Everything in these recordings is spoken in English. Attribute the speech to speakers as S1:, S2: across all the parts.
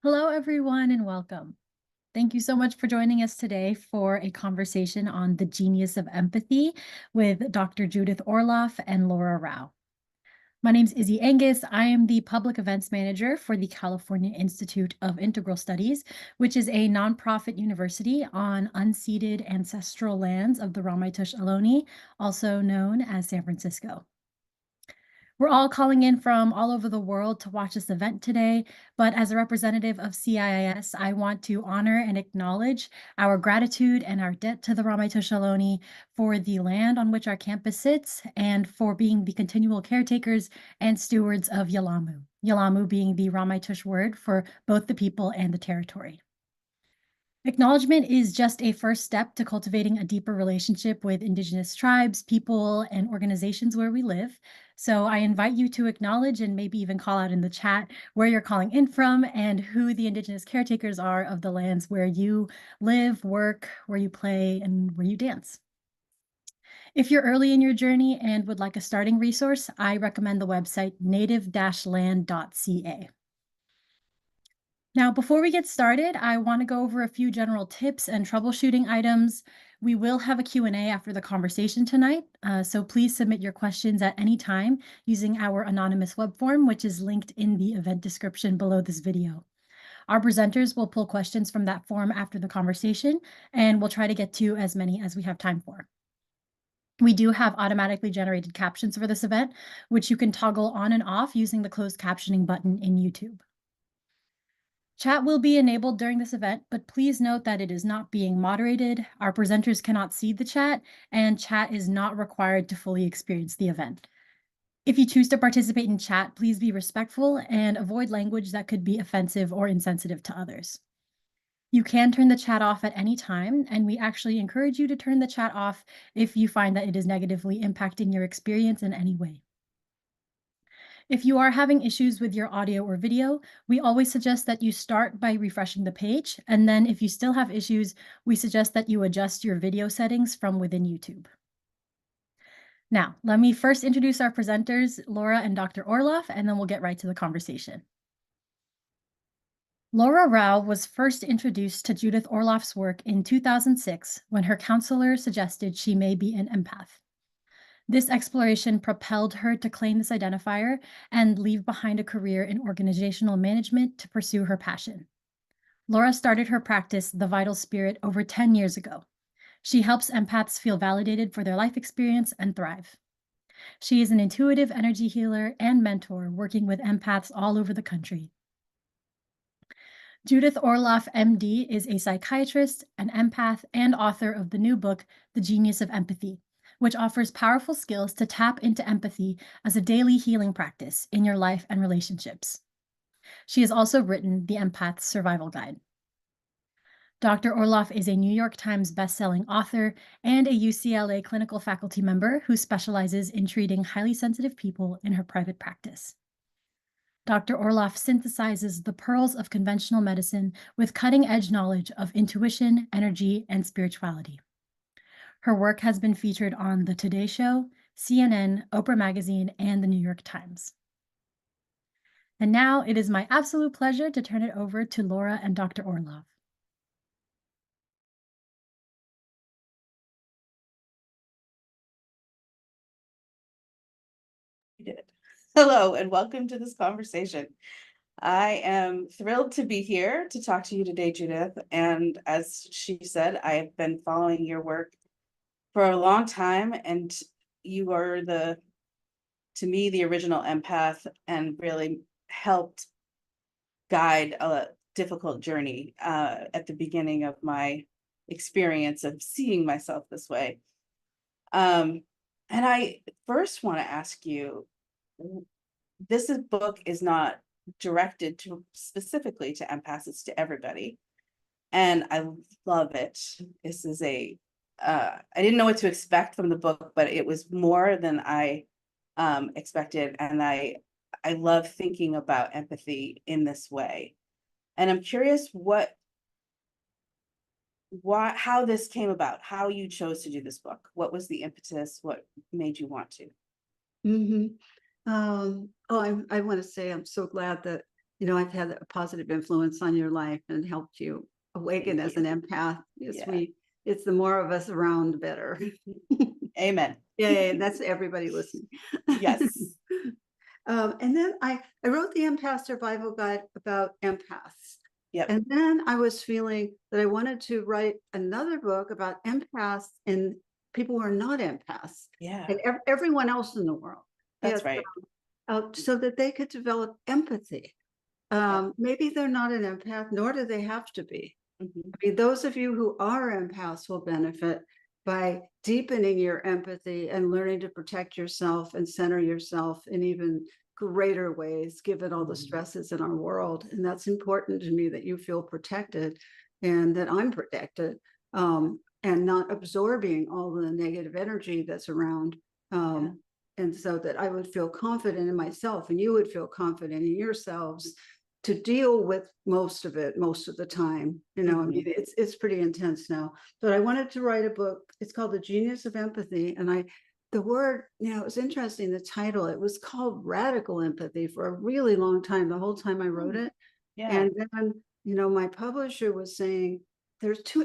S1: Hello, everyone, and welcome. Thank you so much for joining us today for a conversation on the genius of empathy with Dr. Judith Orloff and Laura Rowe. My name is Izzy Angus. I am the Public Events Manager for the California Institute of Integral Studies, which is a nonprofit university on unceded ancestral lands of the Ramaytush Ohlone, also known as San Francisco. We're all calling in from all over the world to watch this event today, but as a representative of CIIS, I want to honor and acknowledge our gratitude and our debt to the Ramaytush Ohlone for the land on which our campus sits and for being the continual caretakers and stewards of Yalamu. Yalamu being the Ramaytush word for both the people and the territory. Acknowledgement is just a first step to cultivating a deeper relationship with Indigenous tribes, people, and organizations where we live. So I invite you to acknowledge and maybe even call out in the chat where you're calling in from and who the Indigenous caretakers are of the lands where you live, work, where you play, and where you dance. If you're early in your journey and would like a starting resource, I recommend the website native-land.ca. Now, before we get started, I want to go over a few general tips and troubleshooting items. We will have a Q&A after the conversation tonight, so please submit your questions at any time using our anonymous web form, which is linked in the event description below this video. Our presenters will pull questions from that form after the conversation, and we'll try to get to as many as we have time for. We do have automatically generated captions for this event, which you can toggle on and off using the closed captioning button in YouTube. Chat will be enabled during this event, but please note that it is not being moderated. Our presenters cannot see the chat, and chat is not required to fully experience the event. If you choose to participate in chat, please be respectful and avoid language that could be offensive or insensitive to others. You can turn the chat off at any time, and we actually encourage you to turn the chat off if you find that it is negatively impacting your experience in any way. If you are having issues with your audio or video, we always suggest that you start by refreshing the page. And then if you still have issues, we suggest that you adjust your video settings from within YouTube. Now, let me first introduce our presenters, Laura and Dr. Orloff, and then we'll get right to the conversation. Laura Rowe was first introduced to Judith Orloff's work in 2006 when her counselor suggested she may be an empath. This exploration propelled her to claim this identifier and leave behind a career in organizational management to pursue her passion. Laura started her practice, The Vital Spirit, over 10 years ago. She helps empaths feel validated for their life experience and thrive. She is an intuitive energy healer and mentor working with empaths all over the country. Judith Orloff, MD, is a psychiatrist, an empath, and author of the new book, The Genius of Empathy, which offers powerful skills to tap into empathy as a daily healing practice in your life and relationships. She has also written The Empath's Survival Guide. Dr. Orloff is a New York Times bestselling author and a UCLA clinical faculty member who specializes in treating highly sensitive people in her private practice. Dr. Orloff synthesizes the pearls of conventional medicine with cutting-edge knowledge of intuition, energy, and spirituality. Her work has been featured on The Today Show, CNN, Oprah Magazine, and the New York Times. And now it is my absolute pleasure to turn it over to Laura and Dr. Orloff.
S2: You did. Hello, and welcome to this conversation. I am thrilled to be here to talk to you today, Judith. And as she said, I have been following your work for a long time, and you are to me, the original empath, and really helped guide a difficult journey at the beginning of my experience of seeing myself this way. And I first want to ask you, this book is not directed to specifically to empaths, it's to everybody. And I love it. This is I didn't know what to expect from the book, but it was more than I expected. And I love thinking about empathy in this way. And I'm curious how this came about, how you chose to do this book. What was the impetus? What made you want to?
S3: I want to say I'm so glad that I've had a positive influence on your life and helped you awaken
S2: Thank
S3: as an
S2: you.
S3: empath. Yes,
S2: Yeah.
S3: it's the more of us around, the better.
S2: Amen.
S3: Yeah, that's everybody listening.
S2: Yes.
S3: And then I wrote the Empath Survival Guide about empaths.
S2: Yep.
S3: And then I was feeling that I wanted to write another book about empaths and people who are not empaths
S2: Yeah.
S3: and everyone else in the world.
S2: That's
S3: Yes,
S2: right.
S3: so that they could develop empathy. Maybe they're not an empath, nor do they have to be.
S2: Mhm.
S3: I mean, those of you who are empaths will benefit by deepening your empathy and learning to protect yourself and center yourself in even greater ways, given all the
S2: Mhm.
S3: stresses in our world. And that's important to me, that you feel protected and that I'm protected, and not absorbing all the negative energy that's around. And so that I would feel confident in myself and you would feel confident in yourselves to deal with most of it most of the time. I mean, it's pretty intense now. But I wanted to write a book. It's called The Genius of Empathy. And the word, it was interesting, the title, it was called Radical Empathy for a really long time, the whole time I wrote it.
S2: Yeah.
S3: And then, my publisher was saying,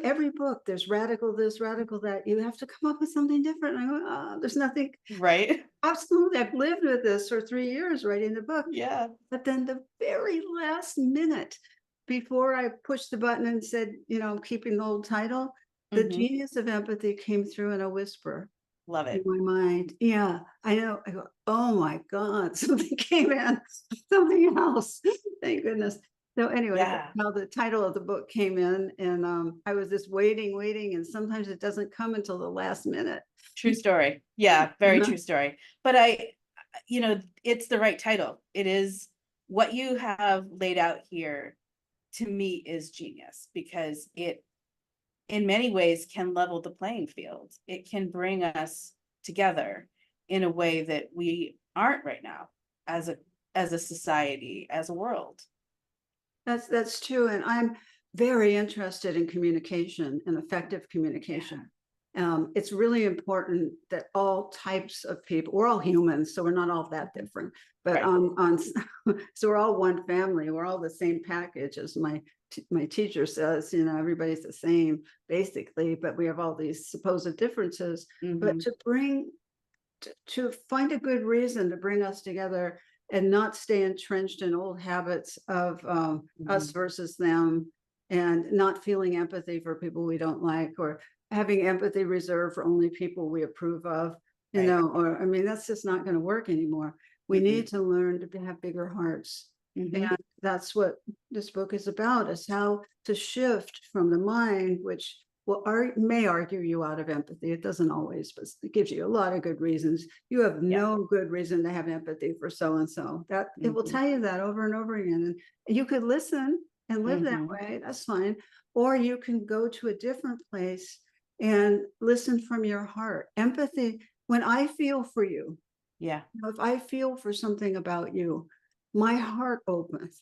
S3: every book, there's radical this, radical that. You have to come up with something different. And I go, there's nothing.
S2: Right.
S3: Absolutely. I've lived with this for 3 years writing the book.
S2: Yeah.
S3: But then the very last minute before I pushed the button and said, I'm keeping the old title, the genius of empathy came through in a whisper
S2: Love
S3: in
S2: it.
S3: my mind. Yeah, I know. I go, oh my God, something came in, something else. Thank goodness. So anyway,
S2: Yeah.
S3: now the title of the book came in, and I was just waiting, and sometimes it doesn't come until the last minute.
S2: True story. Yeah, very true story. But it's the right title. It is what you have laid out here, to me, is genius, because it in many ways can level the playing field. It can bring us together in a way that we aren't right now as a society, as a world.
S3: That's true. And I'm very interested in communication and effective communication. It's really important that all types of people, we're all humans, so we're not all that different, but
S2: Right.
S3: so we're all one family, we're all the same package, as my teacher says, everybody's the same basically, but we have all these supposed differences. But to find a good reason to bring us together and not stay entrenched in old habits of us versus them, and not feeling empathy for people we don't like, or having empathy reserved for only people we approve of,
S2: Right.
S3: or I mean, that's just not going to work anymore. We need to learn to have bigger hearts. And that's what this book is about, is how to shift from the mind, which may argue you out of empathy. It doesn't always, but it gives you a lot of good reasons. You have no good reason to have empathy for so-and-so. That it will tell you that over and over again. And you could listen and live that way. That's fine. Or you can go to a different place and listen from your heart. Empathy, when I feel for you, if I feel for something about you, my heart opens.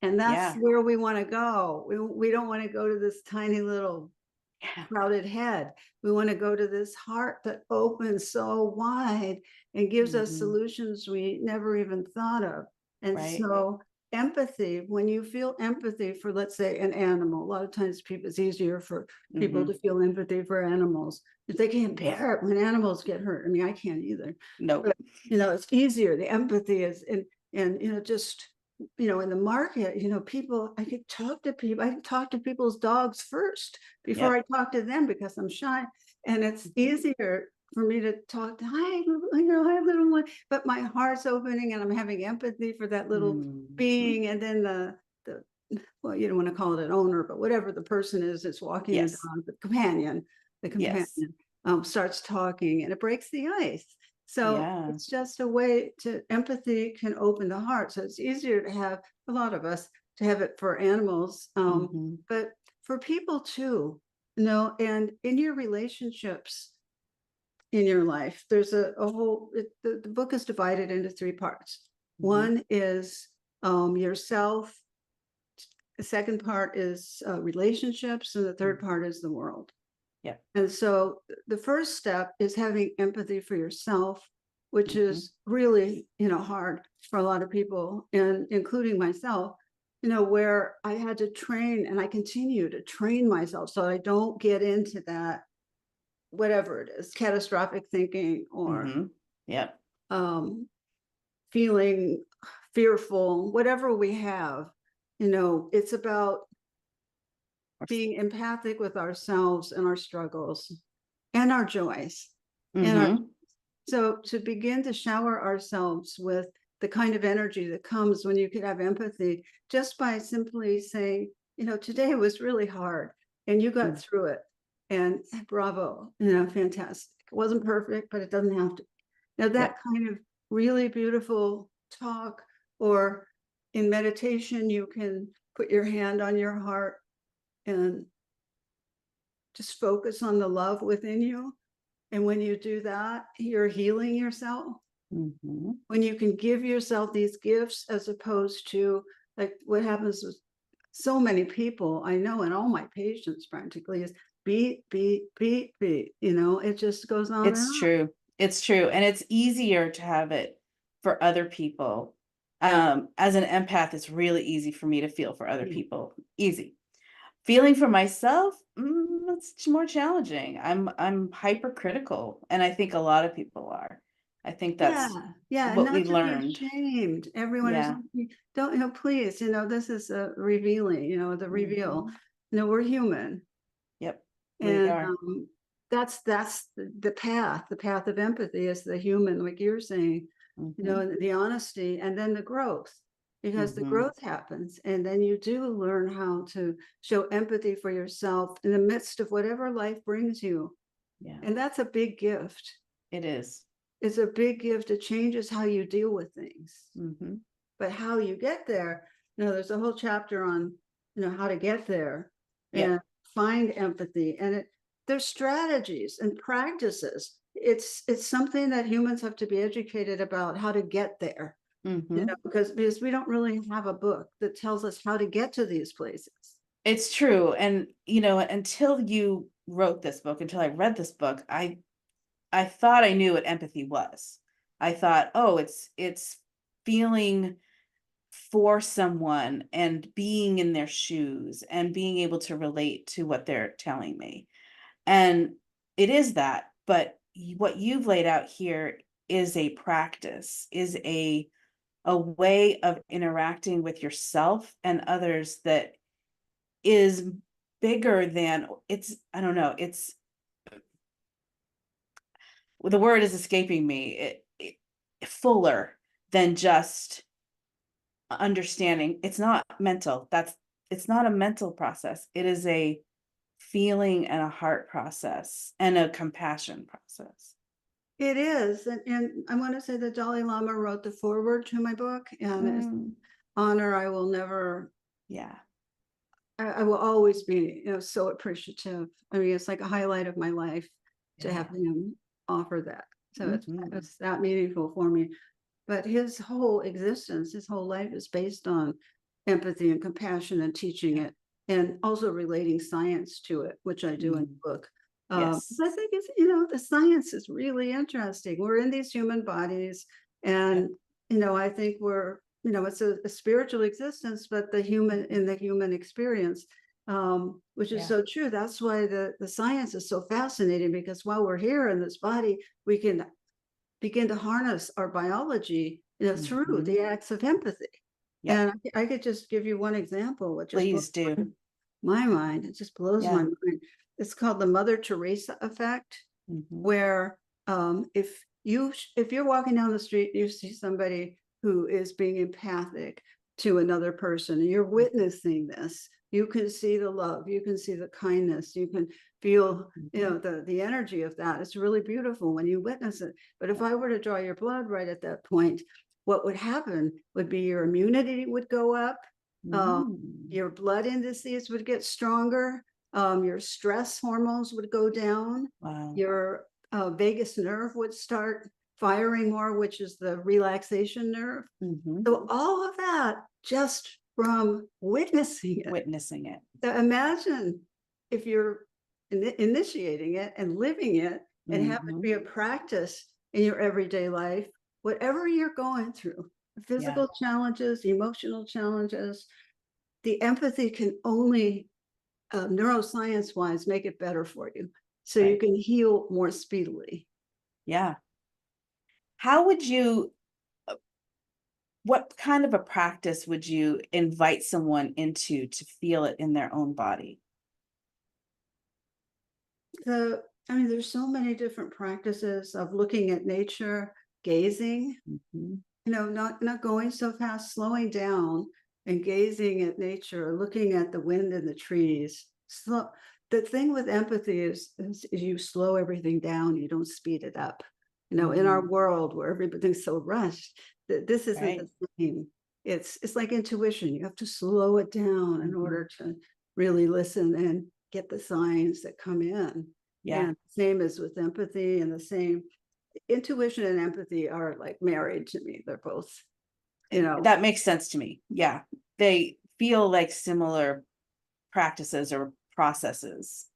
S3: And that's where we want to go. We don't want to go to this tiny little crowded head. We want to go to this heart that opens so wide and gives us solutions we never even thought of. And so empathy, when you feel empathy for, let's say, an animal, a lot of times it's easier for people to feel empathy for animals, if they can't bear it when animals get hurt. I mean, I can't either.
S2: No.
S3: But, it's easier. The empathy is, and just, in the market, people, I could talk to people's dogs first before I talk to them, because I'm shy. And it's easier for me to talk to, hi, hi, little one, but my heart's opening and I'm having empathy for that little being. And then the well, you don't want to call it an owner, but whatever the person is that's walking the dog, the companion starts talking, and it breaks the ice. So it's just a way to, empathy can open the heart. So it's easier to have, a lot of us, to have it for animals, but for people too, and in your relationships in your life, there's a whole, the book is divided into 3 parts. One is yourself. The second part is relationships, and the third part is the world. And so the first step is having empathy for yourself. which is really, hard for a lot of people, and including myself, where I had to train, and I continue to train myself so I don't get into that, whatever it is, catastrophic thinking or
S2: Yep.
S3: feeling fearful, whatever we have. It's about being empathic with ourselves and our struggles and our joys. So to begin to shower ourselves with the kind of energy that comes when you could have empathy, just by simply saying, today was really hard and you got through it, and bravo, fantastic. It wasn't perfect, but it doesn't have to. Now that kind of really beautiful talk, or in meditation, you can put your hand on your heart and just focus on the love within you. And when you do that, you're healing yourself. When you can give yourself these gifts, as opposed to like what happens with so many people I know, and all my patients practically, is beat, beat, beat, beat. It just goes on.
S2: It's true. It's true. And it's easier to have it for other people. As an empath, it's really easy for me to feel for other people. Easy. Feeling for myself, it's more challenging. I'm hypercritical, and I think a lot of people are. I think that's
S3: and
S2: what
S3: not
S2: we
S3: to
S2: learned.
S3: be ashamed. Everyone is don't, please, this is a revealing, the reveal. We're human.
S2: Yep, we
S3: And
S2: are.
S3: that's the path of empathy is the human, like you're saying, the honesty, and then the growth, because the growth happens, and then you do learn how to show empathy for yourself in the midst of whatever life brings you. And that's a big gift.
S2: It is.
S3: It's a big gift. It changes how you deal with things. But how you get there, there's a whole chapter on, how to get there and find empathy. And there's strategies and practices. It's something that humans have to be educated about, how to get there. Because we don't really have a book that tells us how to get to these places.
S2: It's true. And, until you wrote this book, until I read this book, I thought I knew what empathy was. I thought, oh, it's feeling for someone and being in their shoes and being able to relate to what they're telling me. And it is that, but what you've laid out here is a practice, is a way of interacting with yourself and others that is bigger than I don't know, the word is escaping me, fuller than just understanding. It's not mental. It's not a mental process. It is a feeling and a heart process and a compassion process.
S3: It is. And I want to say that Dalai Lama wrote the foreword to my book, and it's an honor. I will never. I will always be, so appreciative. I mean, it's like a highlight of my life to have him offer that. So it's that meaningful for me. But his whole existence, his whole life is based on empathy and compassion and teaching it, and also relating science to it, which I do in the book. I think it's, the science is really interesting. We're in these human bodies, and, I think we're, it's a spiritual existence, but the human experience, which is so true. That's why the science is so fascinating, because while we're here in this body, we can begin to harness our biology, through the acts of empathy. And I could just give you one example, which
S2: Please do.
S3: My mind. It just blows my mind. It's called the Mother Teresa effect, where if you're walking down the street, you see somebody who is being empathic to another person, and you're witnessing this, you can see the love, you can see the kindness, you can feel, the energy of that. It's really beautiful when you witness it. But if I were to draw your blood right at that point, what would happen would be your immunity would go up, your blood indices would get stronger, your stress hormones would go down, your vagus nerve would start firing more, which is the relaxation nerve. So all of that just from witnessing it. So imagine if you're initiating it and living it, and have it be a practice in your everyday life, whatever you're going through, physical challenges, emotional challenges, the empathy can only neuroscience wise make it better for you. So you
S2: Right.
S3: can heal more speedily.
S2: Yeah. How would you, what kind of a practice would you invite someone into to feel it in their own body?
S3: I mean, there's so many different practices of looking at nature, gazing,
S2: Mhm.
S3: not going so fast, slowing down and gazing at nature, looking at the wind and the trees. Slow. The thing with empathy is you slow everything down, you don't speed it up. In our world where everything's so rushed, this isn't
S2: Right.
S3: the same. It's like intuition. You have to slow it down in order to really listen and get the signs that come in.
S2: Yeah.
S3: And same as with empathy, and the same intuition and empathy are like married to me. They're both,
S2: That makes sense to me. Yeah. They feel like similar practices or processes.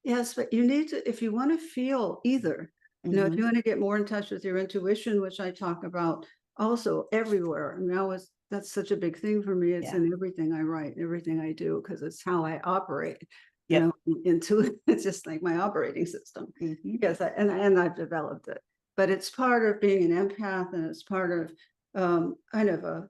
S3: yes, but you need to, if you want to feel either, if you
S2: Mhm.
S3: want to get more in touch with your intuition, which I talk about also everywhere. And now that's such a big thing for me. It's
S2: Yeah.
S3: in everything I write, everything I do, because it's how I operate.
S2: Yep.
S3: It's just like my operating system.
S2: Mhm.
S3: Yes, and I've developed it, but it's part of being an empath, and it's part of kind of a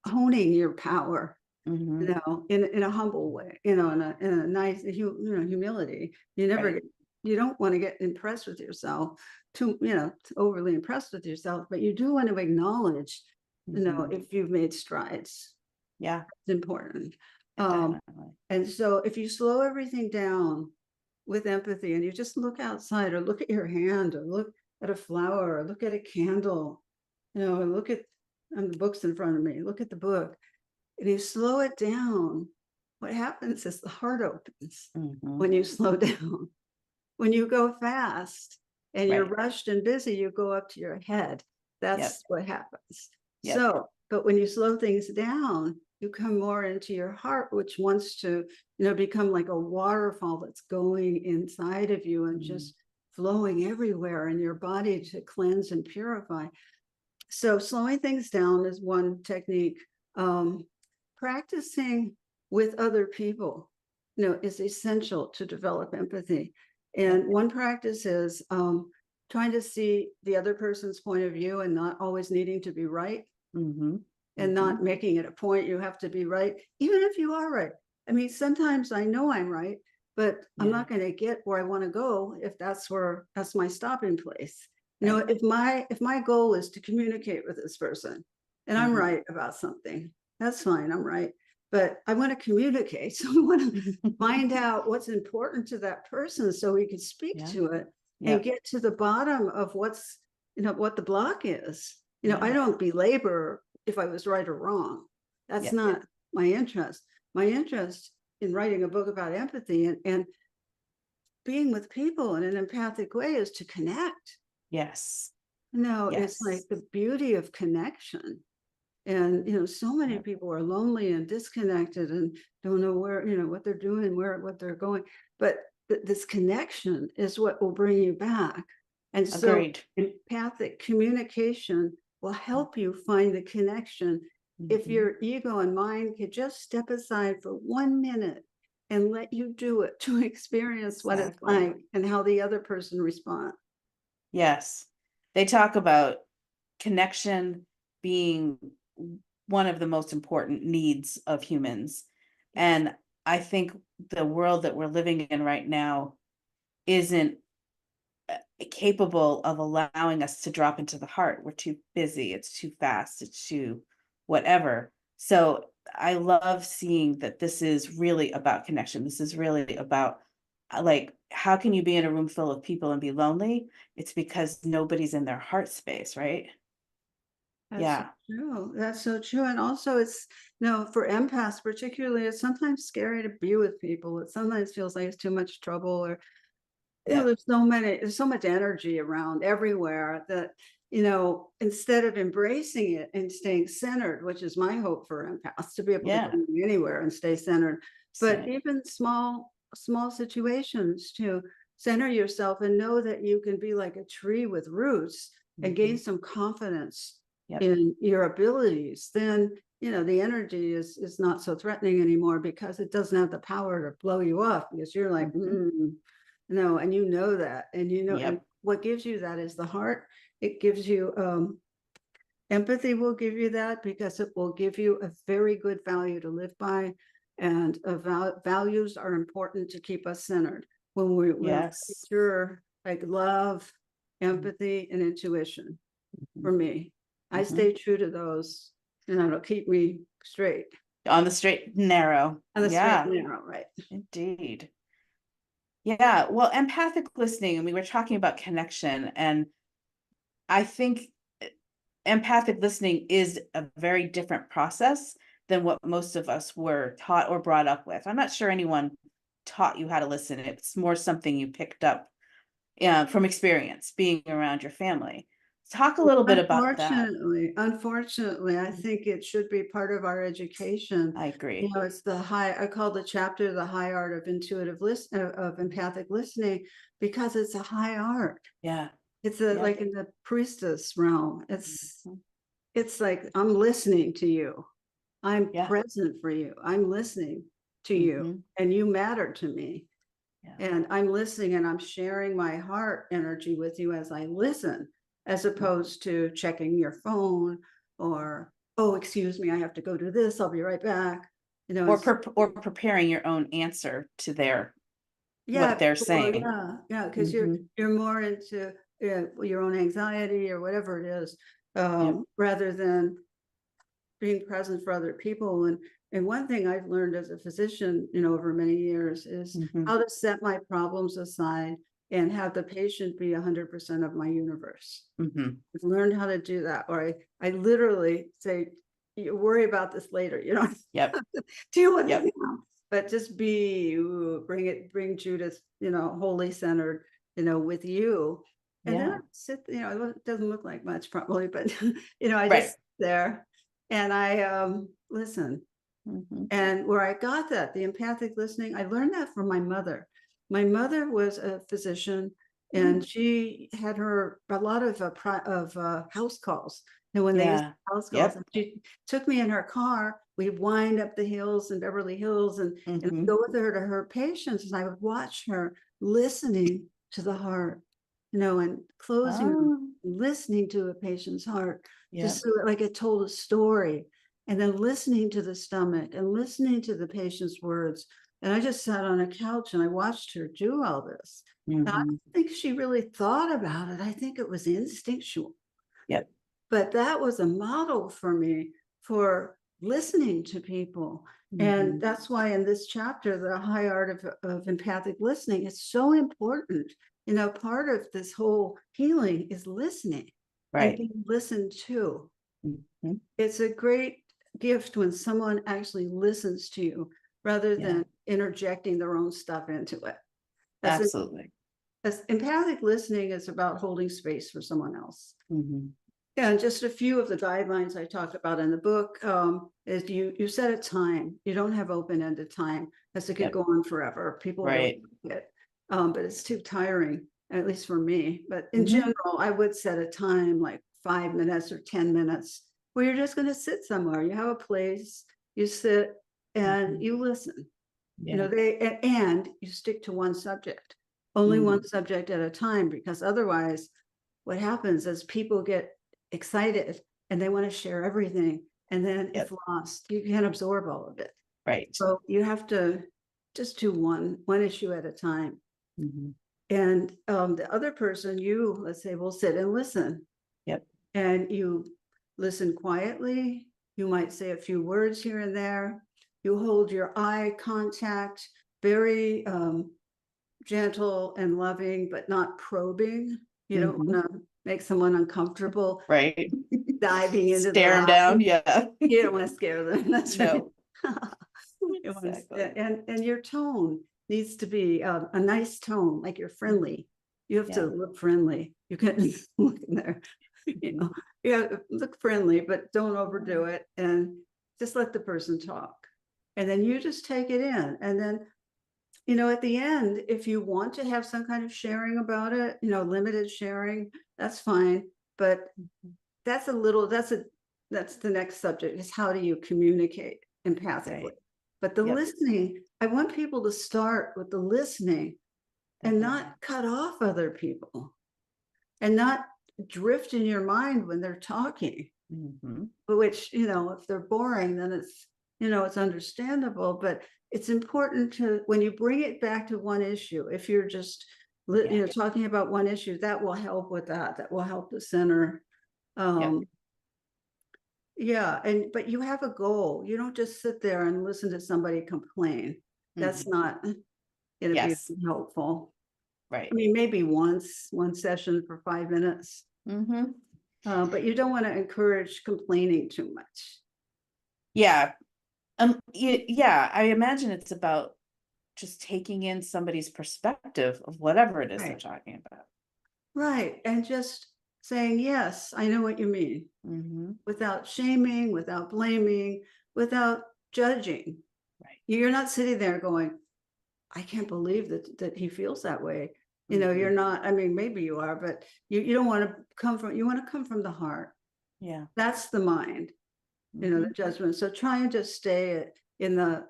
S3: honing your power,
S2: Mhm.
S3: in a humble way, in a nice, humility.
S2: Right.
S3: You don't want to get impressed with yourself, overly impressed with yourself, but you do want to acknowledge,
S2: Mhm.
S3: if you've made strides.
S2: Yeah,
S3: It's important. Um,
S2: definitely.
S3: and so if you slow everything down with empathy, and you just look outside, or look at your hand, or look at a flower, or look at a candle, or look at the books in front of me, look at the book, and you slow it down, what happens is the heart opens
S2: Mhm.
S3: when you slow down. When you go fast and you're
S2: Right.
S3: rushed and busy, you go up to your head.
S2: Yep.
S3: That's what happens.
S2: Yep.
S3: So, but when you slow things down, you come more into your heart, which wants to, become like a waterfall that's going inside of you and
S2: Mhm.
S3: just flowing everywhere in your body to cleanse and purify. So slowing things down is one technique. Practicing with other people, is essential to develop empathy.
S2: Yep.
S3: And one practice is trying to see the other person's point of view, and not always needing to be right,
S2: Mhm.
S3: and not
S2: Mhm.
S3: making it a point you have to be right, even if you are right. I mean, sometimes I know I'm right, but I'm
S2: Yeah.
S3: not going to get where I want to go if that's my stopping place.
S2: Right.
S3: If my goal is to communicate with this person, and I'm
S2: Mhm.
S3: right about something, that's fine, I'm right. But I want to communicate. So I want to find out what's important to that person so we can speak
S2: Yeah.
S3: to it and
S2: Yep.
S3: get to the bottom of what the block is. I
S2: Yeah.
S3: don't belabor if I was right or wrong. That's
S2: Yep.
S3: not my interest. My interest in writing a book about empathy and being with people in an empathic way is to connect.
S2: Yes.
S3: It's like
S2: Yes.
S3: the beauty of connection. And so many
S2: Yep.
S3: people are lonely and disconnected and don't know where, what they're doing, what they're going. But this connection is what will bring you back. And so
S2: Agreed.
S3: empathic communication will help you find the connection. If
S2: Mhm.
S3: your ego and mind could just step aside for 1 minute and let you do it, to experience what it's
S2: Exactly.
S3: like and how the other person responds.
S2: Yes. They talk about connection being one of the most important needs of humans. And I think the world that we're living in right now isn't capable of allowing us to drop into the heart. We're too busy, it's too fast, it's too whatever. So I love seeing that this is really about connection. This is really about like, how can you be in a room full of people and be lonely? It's because nobody's in their heart space, right?
S3: That's so
S2: Yeah.
S3: true. That's so true. And also it's, for empaths particularly, it's sometimes scary to be with people. It sometimes feels like it's too much trouble, or,
S2: Yeah.
S3: there's so much energy around everywhere that, instead of embracing it and staying centered, which is my hope for empaths, to be able to go
S2: Yeah.
S3: anywhere and stay centered. But
S2: Same.
S3: even small situations too. center yourself and know that you can be like a tree with roots and gain some confidence
S2: Yep.
S3: in your abilities, then the energy is not so threatening anymore, because it doesn't have the power to blow you off, because you're like, no, and that, and
S2: Yep.
S3: and what gives you that is the heart. It gives you empathy, will give you that, because it will give you a very good value to live by, and values are important to keep us centered when we're
S2: Yes.
S3: sure, like love, empathy, and intuition. For me, I
S2: Mhm.
S3: stay true to those, and it'll keep me straight
S2: On the straight and narrow.
S3: on the
S2: Yeah,
S3: straight and narrow, right?
S2: indeed. Yeah, well, empathic listening, and we were talking about connection, and I think empathic listening is a very different process than what most of us were taught or brought up with. I'm not sure anyone taught you how to listen. It's more something you picked up from experience being around your family. Talk a little bit about that.
S3: Unfortunately, I think it should be part of our education.
S2: I agree.
S3: It's I call the chapter the high art of of empathic listening, because it's a high art.
S2: Yeah.
S3: It's
S2: Yeah.
S3: like in the priestess realm.
S2: Mhm.
S3: It's like, I'm listening to you. I'm
S2: Yeah.
S3: present for you. I'm listening to you,
S2: Mhm.
S3: and you matter to me.
S2: Yeah.
S3: And I'm listening, and I'm sharing my heart energy with you as I listen, as opposed to checking your phone, or, oh, excuse me, I have to go do this. I'll be right back.
S2: Or preparing your own answer to what they're saying.
S3: because
S2: Mhm.
S3: you're more into your own anxiety or whatever it is,
S2: Yep.
S3: rather than being present for other people. And one thing I've learned as a physician, over many years, is
S2: Mhm.
S3: how to set my problems aside and have the patient be 100% of my universe.
S2: Mhm.
S3: I've learned how to do that, or I literally say, you worry about this later. You don't
S2: Yep.
S3: have to deal with
S2: Yep.
S3: it now, but just bring Judith, wholly centered, with you. And then I
S2: Yeah.
S3: sit, it doesn't look like much probably, but I
S2: Right.
S3: just sit there and I listen.
S2: Mhm.
S3: And where I got that, the empathic listening, I learned that from my mother. My mother was a physician, and she had a lot of house calls. And when they used
S2: Yeah.
S3: house calls,
S2: Yep.
S3: and she took me in her car. We'd wind up the hills in Beverly Hills, and
S2: Mhm.
S3: go with her to her patients, and I would watch her listening to the heart, and closing,
S2: Oh,
S3: listening to a patient's heart,
S2: yep.
S3: just so like it told a story. And then listening to the stomach and listening to the patient's words. And I just sat on a couch and I watched her do all this. And I
S2: Mhm.
S3: don't think she really thought about it. I think it was instinctual.
S2: Yep.
S3: But that was a model for me for listening to people. And
S2: Mhm.
S3: that's why in this chapter, the high art of empathic listening is so important. Part of this whole healing is listening and
S2: Right.
S3: being listened to.
S2: Mhm.
S3: It's a great gift when someone actually listens to you rather
S2: Yeah.
S3: than interjecting their own stuff into it. That's
S2: Absolutely.
S3: empathic listening is about holding space for someone else.
S2: Mhm.
S3: And just a few of the guidelines I talk about in the book is you set a time. You don't have open-ended time, as it could
S2: Yep.
S3: go on forever. People really
S2: Right.
S3: like it, but it's too tiring, at least for me. But in
S2: Mhm.
S3: general, I would set a time like 5 minutes or 10 minutes where you're just going to sit somewhere. You have a place, you sit and
S2: Mhm.
S3: you listen.
S2: Yeah.
S3: And you stick to one subject, only
S2: Mhm.
S3: one subject at a time, because otherwise what happens is people get excited and they want to share everything, and then
S2: Yep.
S3: it's lost. You can't absorb all of it.
S2: Right.
S3: So you have to just do one issue at a time.
S2: Mhm.
S3: And the other person, let's say, will sit and listen.
S2: Yep.
S3: And you listen quietly. You might say a few words here and there. You hold your eye contact, very gentle and loving, but not probing. You don't
S2: Mhm.
S3: want to make someone uncomfortable
S2: Right.
S3: diving into
S2: Stare
S3: their
S2: them
S3: eyes.
S2: down. Yeah.
S3: You don't want to scare them. That's right.
S2: No.
S3: You want to-
S2: Exactly.
S3: and your tone needs to be a nice tone, like you're friendly. You have to
S2: Yeah.
S3: look friendly. You can't look in there, yeah, look friendly, but don't overdo it, and just let the person talk. And then you just take it in, and then at the end, if you want to have some kind of sharing about it, limited sharing, that's fine. But that's the next subject, is how do you communicate empathically?
S2: Right.
S3: But the
S2: Yep.
S3: listening, I want people to start with the listening and not cut off other people and not drift in your mind when they're talking, which, if they're boring, then it's understandable. But it's important to, when you bring it back to one issue, if you're just talking about one issue, that will help with that will help the center. Yeah, but you have a goal. You don't just sit there and listen to somebody complain. That's not going to be
S2: Yes.
S3: helpful.
S2: Right.
S3: I mean, maybe one session for 5 minutes. But you don't want to encourage complaining too much.
S2: Yeah. Yeah, I imagine it's about just taking in somebody's perspective of whatever it is they're
S3: Right.
S2: talking about.
S3: Right. And just saying, yes, I know what you mean, without shaming, without blaming, without judging.
S2: Right.
S3: You're not sitting there going, I can't believe that he feels that way. You're not, I mean, maybe you are, but you don't want to you want to come from the heart.
S2: Yeah.
S3: That's the mind, the judgment. So try and just stay in the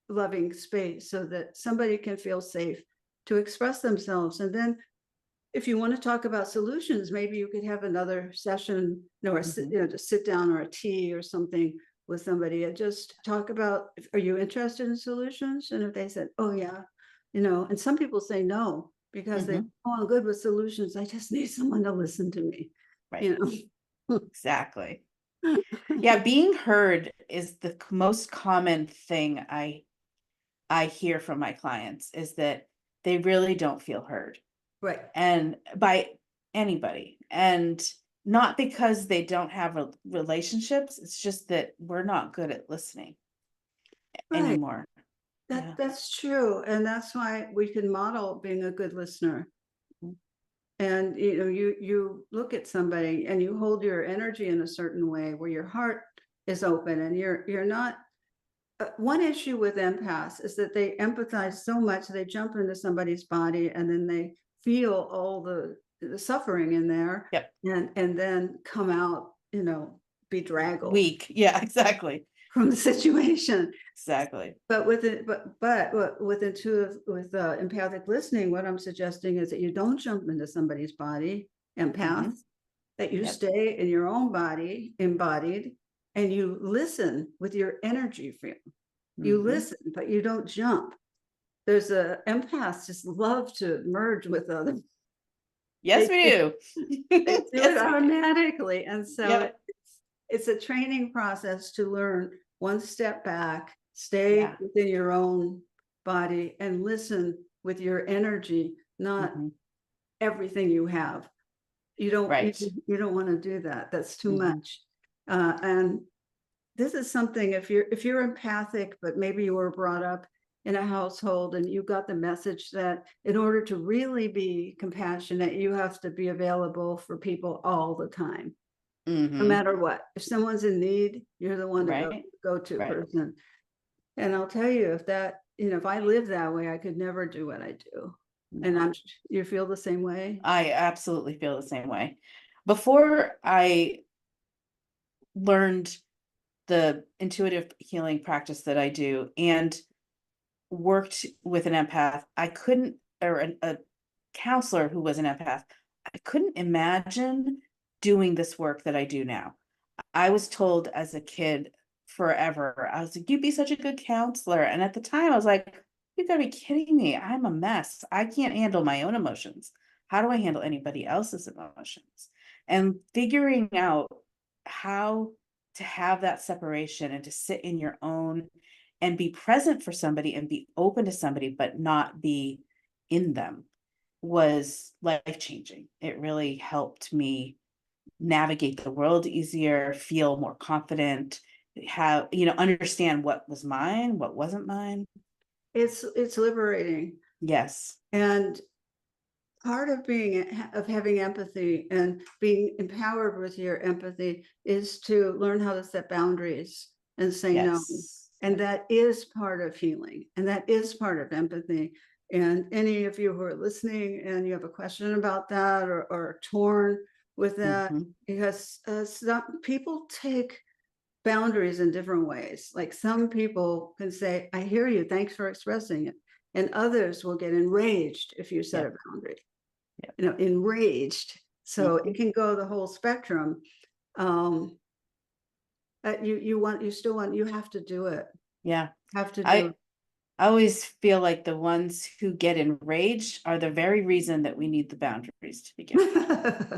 S3: loving space so that somebody can feel safe to express themselves. And then if you want to talk about solutions, maybe you could have another session, or just sit down or a tea or something with somebody and just talk about, are you interested in solutions? And if they said, oh yeah, and some people say no, because they, oh, I'm good with solutions. I just need someone to listen to me.
S2: Right. Exactly. Yeah, being heard is the most common thing I hear from my clients, is that they really don't feel heard.
S3: Right.
S2: And by anybody, and not because they don't have relationships, it's just that we're not good at listening anymore.
S3: That's true. And that's why we can model being a good listener. And you look at somebody and you hold your energy in a certain way where your heart is open, and you're not. One issue with empaths is that they empathize so much, they jump into somebody's body and then they feel all the suffering in there.
S2: Yep.
S3: And then come out, bedraggled.
S2: Weak. Yeah, exactly.
S3: From the situation.
S2: Exactly.
S3: But with empathic listening, what I'm suggesting is that you don't jump into somebody's body, empath, that you stay in your own body, embodied, and you listen with your energy field. You listen, but you don't jump. There's empaths just love to merge with others.
S2: Yes, we do.
S3: They do it automatically. And so it's a training process to learn one step back, stay within your own body and listen with your energy, not everything you have. You don't want to do that. That's too much. And this is something, if you're empathic, but maybe you were brought up in a household and you got the message that in order to really be compassionate, you have to be available for people all the time. No matter what. If someone's in need, you're the one to go to person. And I'll tell you, if I live that way, I could never do what I do. And you feel the same way?
S2: I absolutely feel the same way. Before I learned the intuitive healing practice that I do and worked with an empath, I couldn't, or a counselor who was an empath, I couldn't imagine doing this work that I do now. I was told as a kid forever, I was like, you'd be such a good counselor. And at the time I was like, you gotta be kidding me. I'm a mess. I can't handle my own emotions. How do I handle anybody else's emotions? And figuring out how to have that separation and to sit in your own and be present for somebody and be open to somebody, but not be in them, was life-changing. It really helped me navigate the world easier, feel more confident, understand what was mine, what wasn't mine.
S3: It's liberating.
S2: Yes.
S3: And part of having empathy and being empowered with your empathy is to learn how to set boundaries and say no. And that is part of healing, and that is part of empathy. And any of you who are listening and you have a question about that, or torn with that,
S2: Mhm.
S3: because people take boundaries in different ways. Like some people can say, I hear you, thanks for expressing it. And others will get enraged if you set
S2: Yep.
S3: a boundary,
S2: Yep.
S3: enraged. So
S2: Mhm.
S3: it can go the whole spectrum. You have to do it.
S2: Yeah.
S3: Have to do
S2: I always feel like the ones who get enraged are the very reason that we need the boundaries to begin with.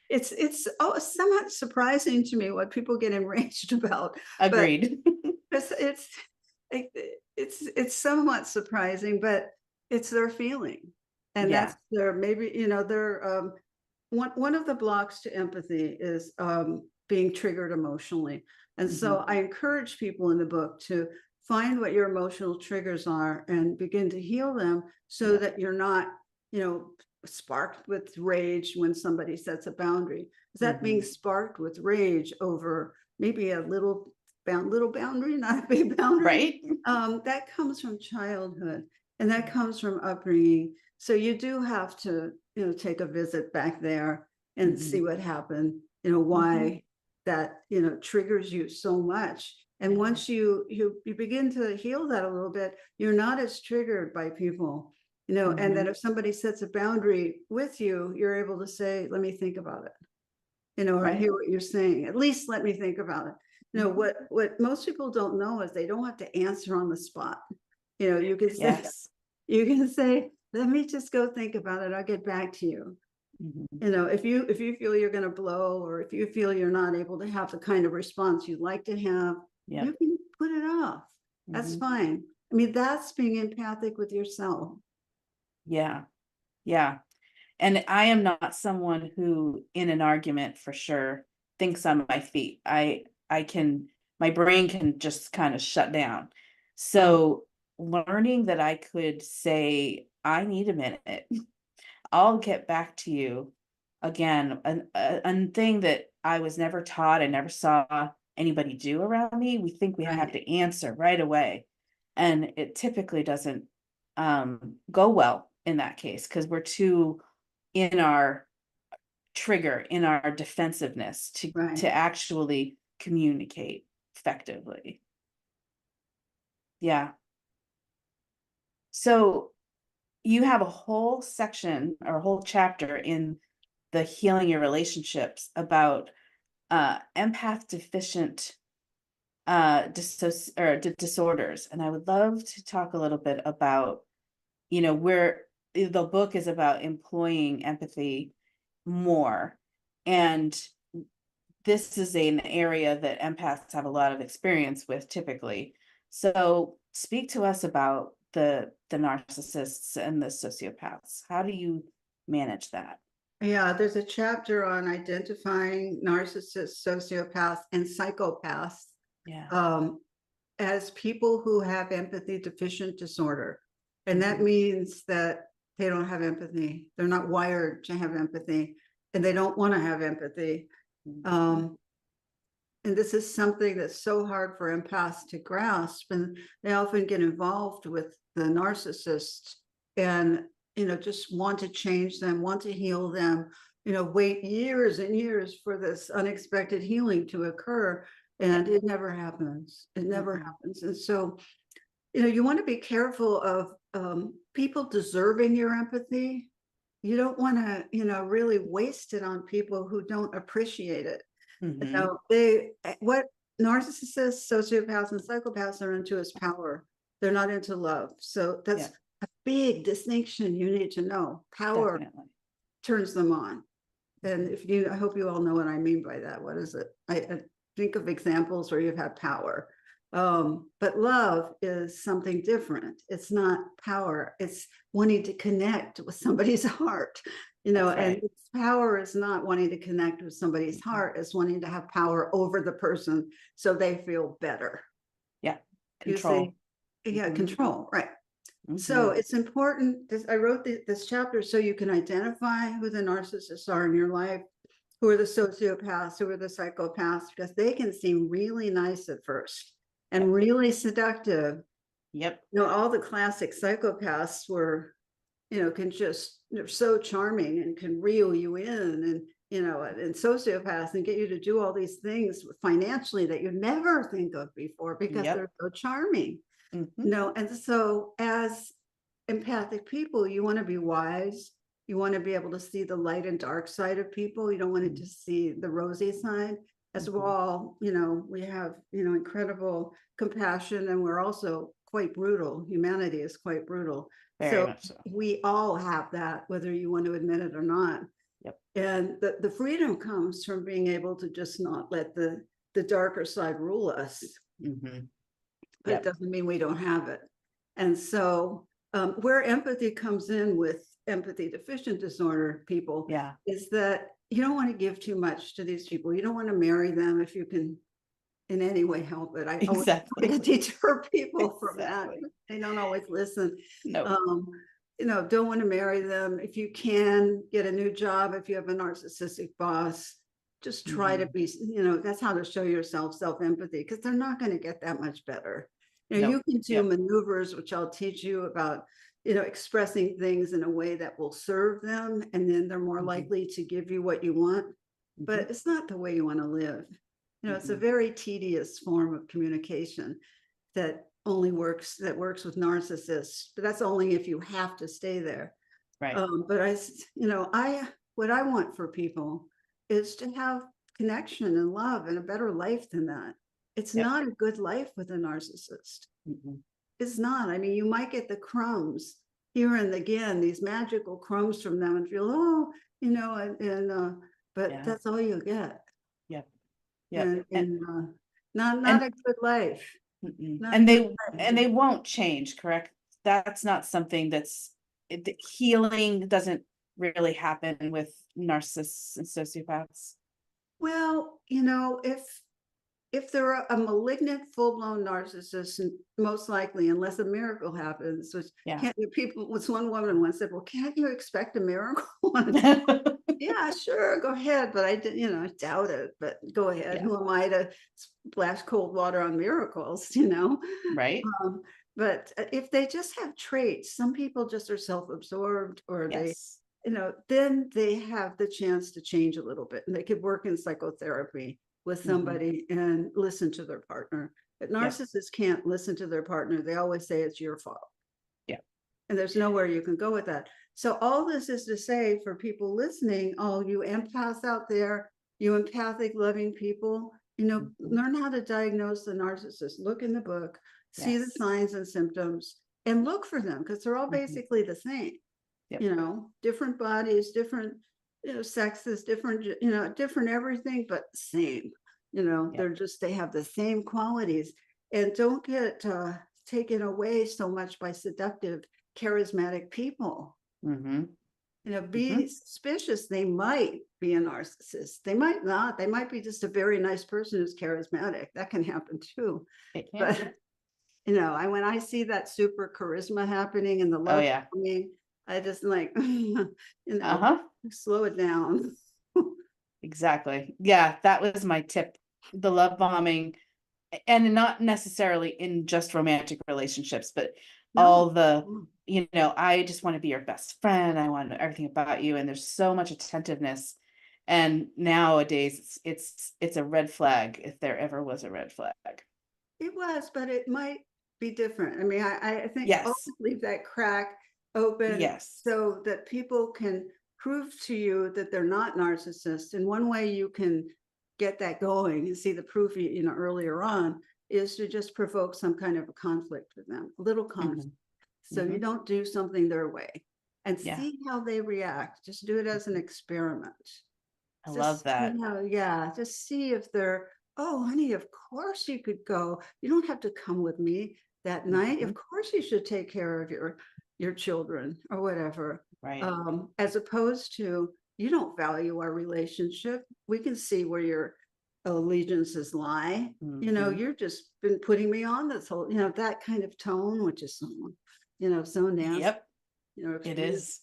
S3: it. It's somewhat surprising to me what people get enraged about, but
S2: Agreed.
S3: it's it's somewhat surprising, but it's their feeling, and
S2: Yeah.
S3: that's their, maybe, their one of the blocks to empathy is being triggered emotionally. And so I encourage people in the book to find what your emotional triggers are and begin to heal them, so
S2: Yeah.
S3: that you're not, sparked with rage when somebody sets a boundary. Is that being sparked with rage over maybe a little boundary, not a big boundary?
S2: Right?
S3: That comes from childhood, and that comes from upbringing. So you do have to, take a visit back there and see
S2: Mhm.
S3: what happened, why that, triggers you so much. And
S2: Yeah.
S3: once you begin to heal that a little bit, you're not as triggered by people, and then if somebody sets a boundary with you, you're able to say, let me think about it, or I
S2: Right.
S3: hear what you're saying, at least let me think about it. What most people don't know is they don't have to answer on the spot. You can say,
S2: Yes.
S3: you can say, let me just go think about it, I'll get back to you.
S2: Mhm.
S3: If you feel you're going to blow, or if you feel you're not able to have the kind of response you'd like to have,
S2: Yep.
S3: you can put it off. That's
S2: Mhm.
S3: fine. I mean, that's being empathic with yourself.
S2: Yeah. Yeah. And I am not someone who, in an argument for sure, thinks on my feet. My brain can just kind of shut down. So learning that I could say, I need a minute, I'll get back to you. Again, a thing that I was never taught, I never saw anybody do around me. We think we have
S3: Right.
S2: to answer right away. And it typically doesn't go well in that case, because we're too in our trigger, in our defensiveness
S3: Right.
S2: to actually communicate effectively. Yeah. So you have a whole section or a whole chapter in the healing your relationships about empath deficient disorders, and I would love to talk a little bit about, where the book is about employing empathy more, and this is an area that empaths have a lot of experience with typically. So speak to us about the narcissists and the sociopaths. How do you manage that?
S3: Yeah, there's a chapter on identifying narcissists, sociopaths, and psychopaths
S2: Yeah.
S3: As people who have empathy deficient disorder. And that means that they don't have empathy. They're not wired to have empathy, and they don't want to have empathy. And this is something that's so hard for empaths to grasp. And they often get involved with the narcissist and, just want to change them, want to heal them, wait years and years for this unexpected healing to occur. And it never happens. It never happens. And so, you want to be careful of people deserving your empathy. You don't want to, really waste it on people who don't appreciate it. What narcissists, sociopaths, and psychopaths are into is power. They're not into love. So that's a big distinction you need to know. Power
S2: Definitely.
S3: turns them on. And I hope you all know what I mean by that. What is it? I think of examples where you've had power. But love is something different. It's not power. It's wanting to connect with somebody's heart,
S2: That's
S3: and
S2: right.
S3: power is not wanting to connect with somebody's heart. It's wanting to have power over the person so they feel better.
S2: Yeah.
S3: You see?
S2: Control.
S3: Yeah, control, right. So it's important. I wrote this chapter so you can identify who the narcissists are in your life, who are the sociopaths, who are the psychopaths, because they can seem really nice at first. and really seductive.
S2: Yep.
S3: All the classic psychopaths were, they're so charming and can reel you in, and and sociopaths and get you to do all these things financially that you never think of before because
S2: Yep.
S3: they're so charming. And so as empathic people, you want to be wise. You want to be able to see the light and dark side of people. You don't want to just see the rosy side. As well, we have, incredible compassion, and we're also quite brutal. Humanity is quite brutal.
S2: Very much so.
S3: We all have that, whether you want to admit it or not.
S2: Yep.
S3: And the freedom comes from being able to just not let the darker side rule us. But it doesn't mean we don't have it. And so where empathy comes in with empathy deficient disorder people is that you don't want to give too much to these people. You don't want to marry them if you can in any way help it. I always try to deter people from that. They don't always listen.
S2: No.
S3: Don't want to marry them. If you can, get a new job. If you have a narcissistic boss, just try to be, that's how to show yourself self-empathy, because they're not going to get that much better. You can do maneuvers, which I'll teach you about, expressing things in a way that will serve them, and then they're more likely to give you what you want. But it's not the way you want to live. It's a very tedious form of communication that works with narcissists, but that's only if you have to stay there.
S2: Right.
S3: But what I want for people is to have connection and love and a better life than that. It's not a good life with a narcissist. It's not. I mean, you might get the crumbs here and again, these magical crumbs from them, and feel, but that's all you get. And not a good life.
S2: And they won't change, correct? That's not something that's healing doesn't really happen with narcissists and sociopaths.
S3: Well, if they're a malignant, full-blown narcissist, and most likely, unless a miracle happens, which one woman once said, well, can't you expect a miracle? Yeah, sure, go ahead. But I did, I doubt it, but go ahead. Who am I to splash cold water on miracles,
S2: Right.
S3: But if they just have traits, some people just are self-absorbed, or they, then they have the chance to change a little bit, and they could work in psychotherapy with somebody and listen to their partner. But narcissists can't listen to their partner. They always say it's your fault. And there's nowhere you can go with that. So all this is to say, for people listening, all you empaths out there, you empathic, loving people, learn how to diagnose the narcissist. Look in the book, see the signs and symptoms, and look for them, because they're all basically the same. Different bodies, different sexes, different, different everything, but same. They have the same qualities. And don't get taken away so much by seductive, charismatic people. Be suspicious. They might be a narcissist. They might not. They might be just a very nice person who's charismatic. That can happen too.
S2: It can.
S3: But when I see that super charisma happening and the love coming, I just like, slow it down.
S2: Exactly. Yeah, that was my tip. The love bombing, and not necessarily in just romantic relationships, but all the, I just want to be your best friend. I want everything about you. And there's so much attentiveness. And nowadays it's a red flag, if there ever was a red flag.
S3: It was, but it might be different. I mean, I think always leave that crack open so that people can prove to you that they're not narcissists. And one way you can get that going and see the proof, earlier on, is to just provoke some kind of a conflict with them, a little conflict. So you don't do something their way, and see how they react. Just do it as an experiment.
S2: I love that.
S3: Just see if they're, oh, honey, of course you could go. You don't have to come with me that night. Of course you should take care of your children or whatever.
S2: Right.
S3: As opposed to, you don't value our relationship. We can see where your allegiances lie. You're just been putting me on this whole, that kind of tone, which is so, so nasty.
S2: It is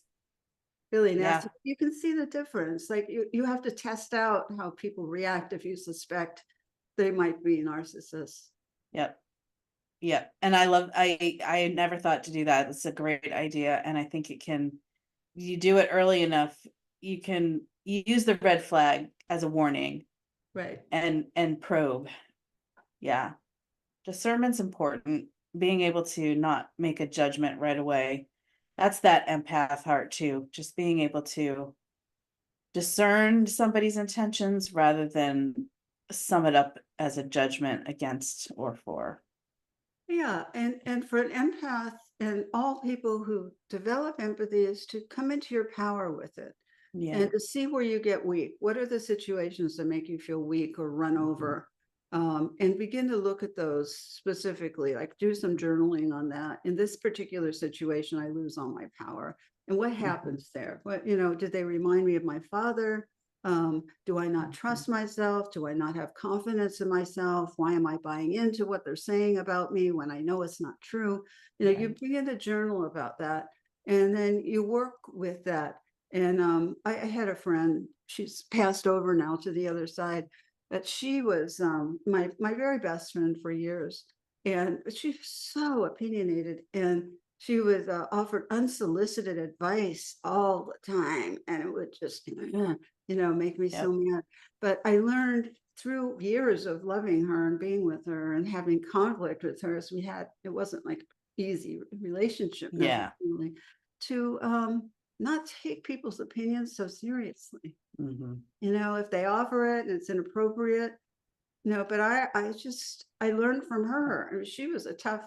S3: really nasty. You can see the difference. Like you have to test out how people react if you suspect they might be narcissists.
S2: Yeah. And I never thought to do that. It's a great idea. And I think you do it early enough, you use the red flag as a warning
S3: Right.
S2: and probe. Yeah. Discernment's important. Being able to not make a judgment right away. That's that empath heart too. Just being able to discern somebody's intentions rather than sum it up as a judgment against or for.
S3: Yeah, and for an empath and all people who develop empathy is to come into your power with it
S2: Yeah.
S3: and to see where you get weak. What are the situations that make you feel weak or run over? And begin to look at those specifically, like do some journaling on that. In this particular situation, I lose all my power. And what happens there? What, did they remind me of my father? Do I not trust myself? Do I not have confidence in myself? Why am I buying into what they're saying about me when I know it's not true? You
S2: Right.
S3: begin to journal about that, and then you work with that. And I had a friend, she's passed over now to the other side, but she was my very best friend for years. And she's so opinionated, and she was offered unsolicited advice all the time. And it would just, make me so
S2: Yep.
S3: mad. But I learned through years of loving her and being with her and having conflict with her, as it wasn't like easy relationship
S2: Yeah.
S3: necessarily, to not take people's opinions so seriously.
S2: Mm-hmm.
S3: If they offer it and it's inappropriate, but I learned from her. I mean, she was a tough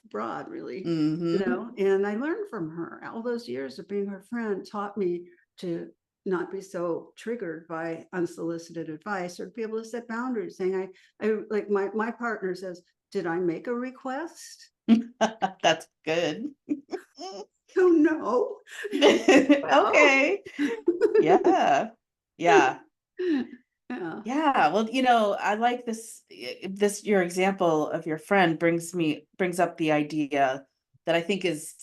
S3: broad, really,
S2: Mm-hmm.
S3: and I learned from her. All those years of being her friend taught me to not be so triggered by unsolicited advice, or to be able to set boundaries, saying, I like my partner says, did I make a request?
S2: That's good.
S3: Oh, no.
S2: Okay. Yeah. Yeah.
S3: Yeah.
S2: Yeah. Well, I like this your example of your friend brings up the idea that I think has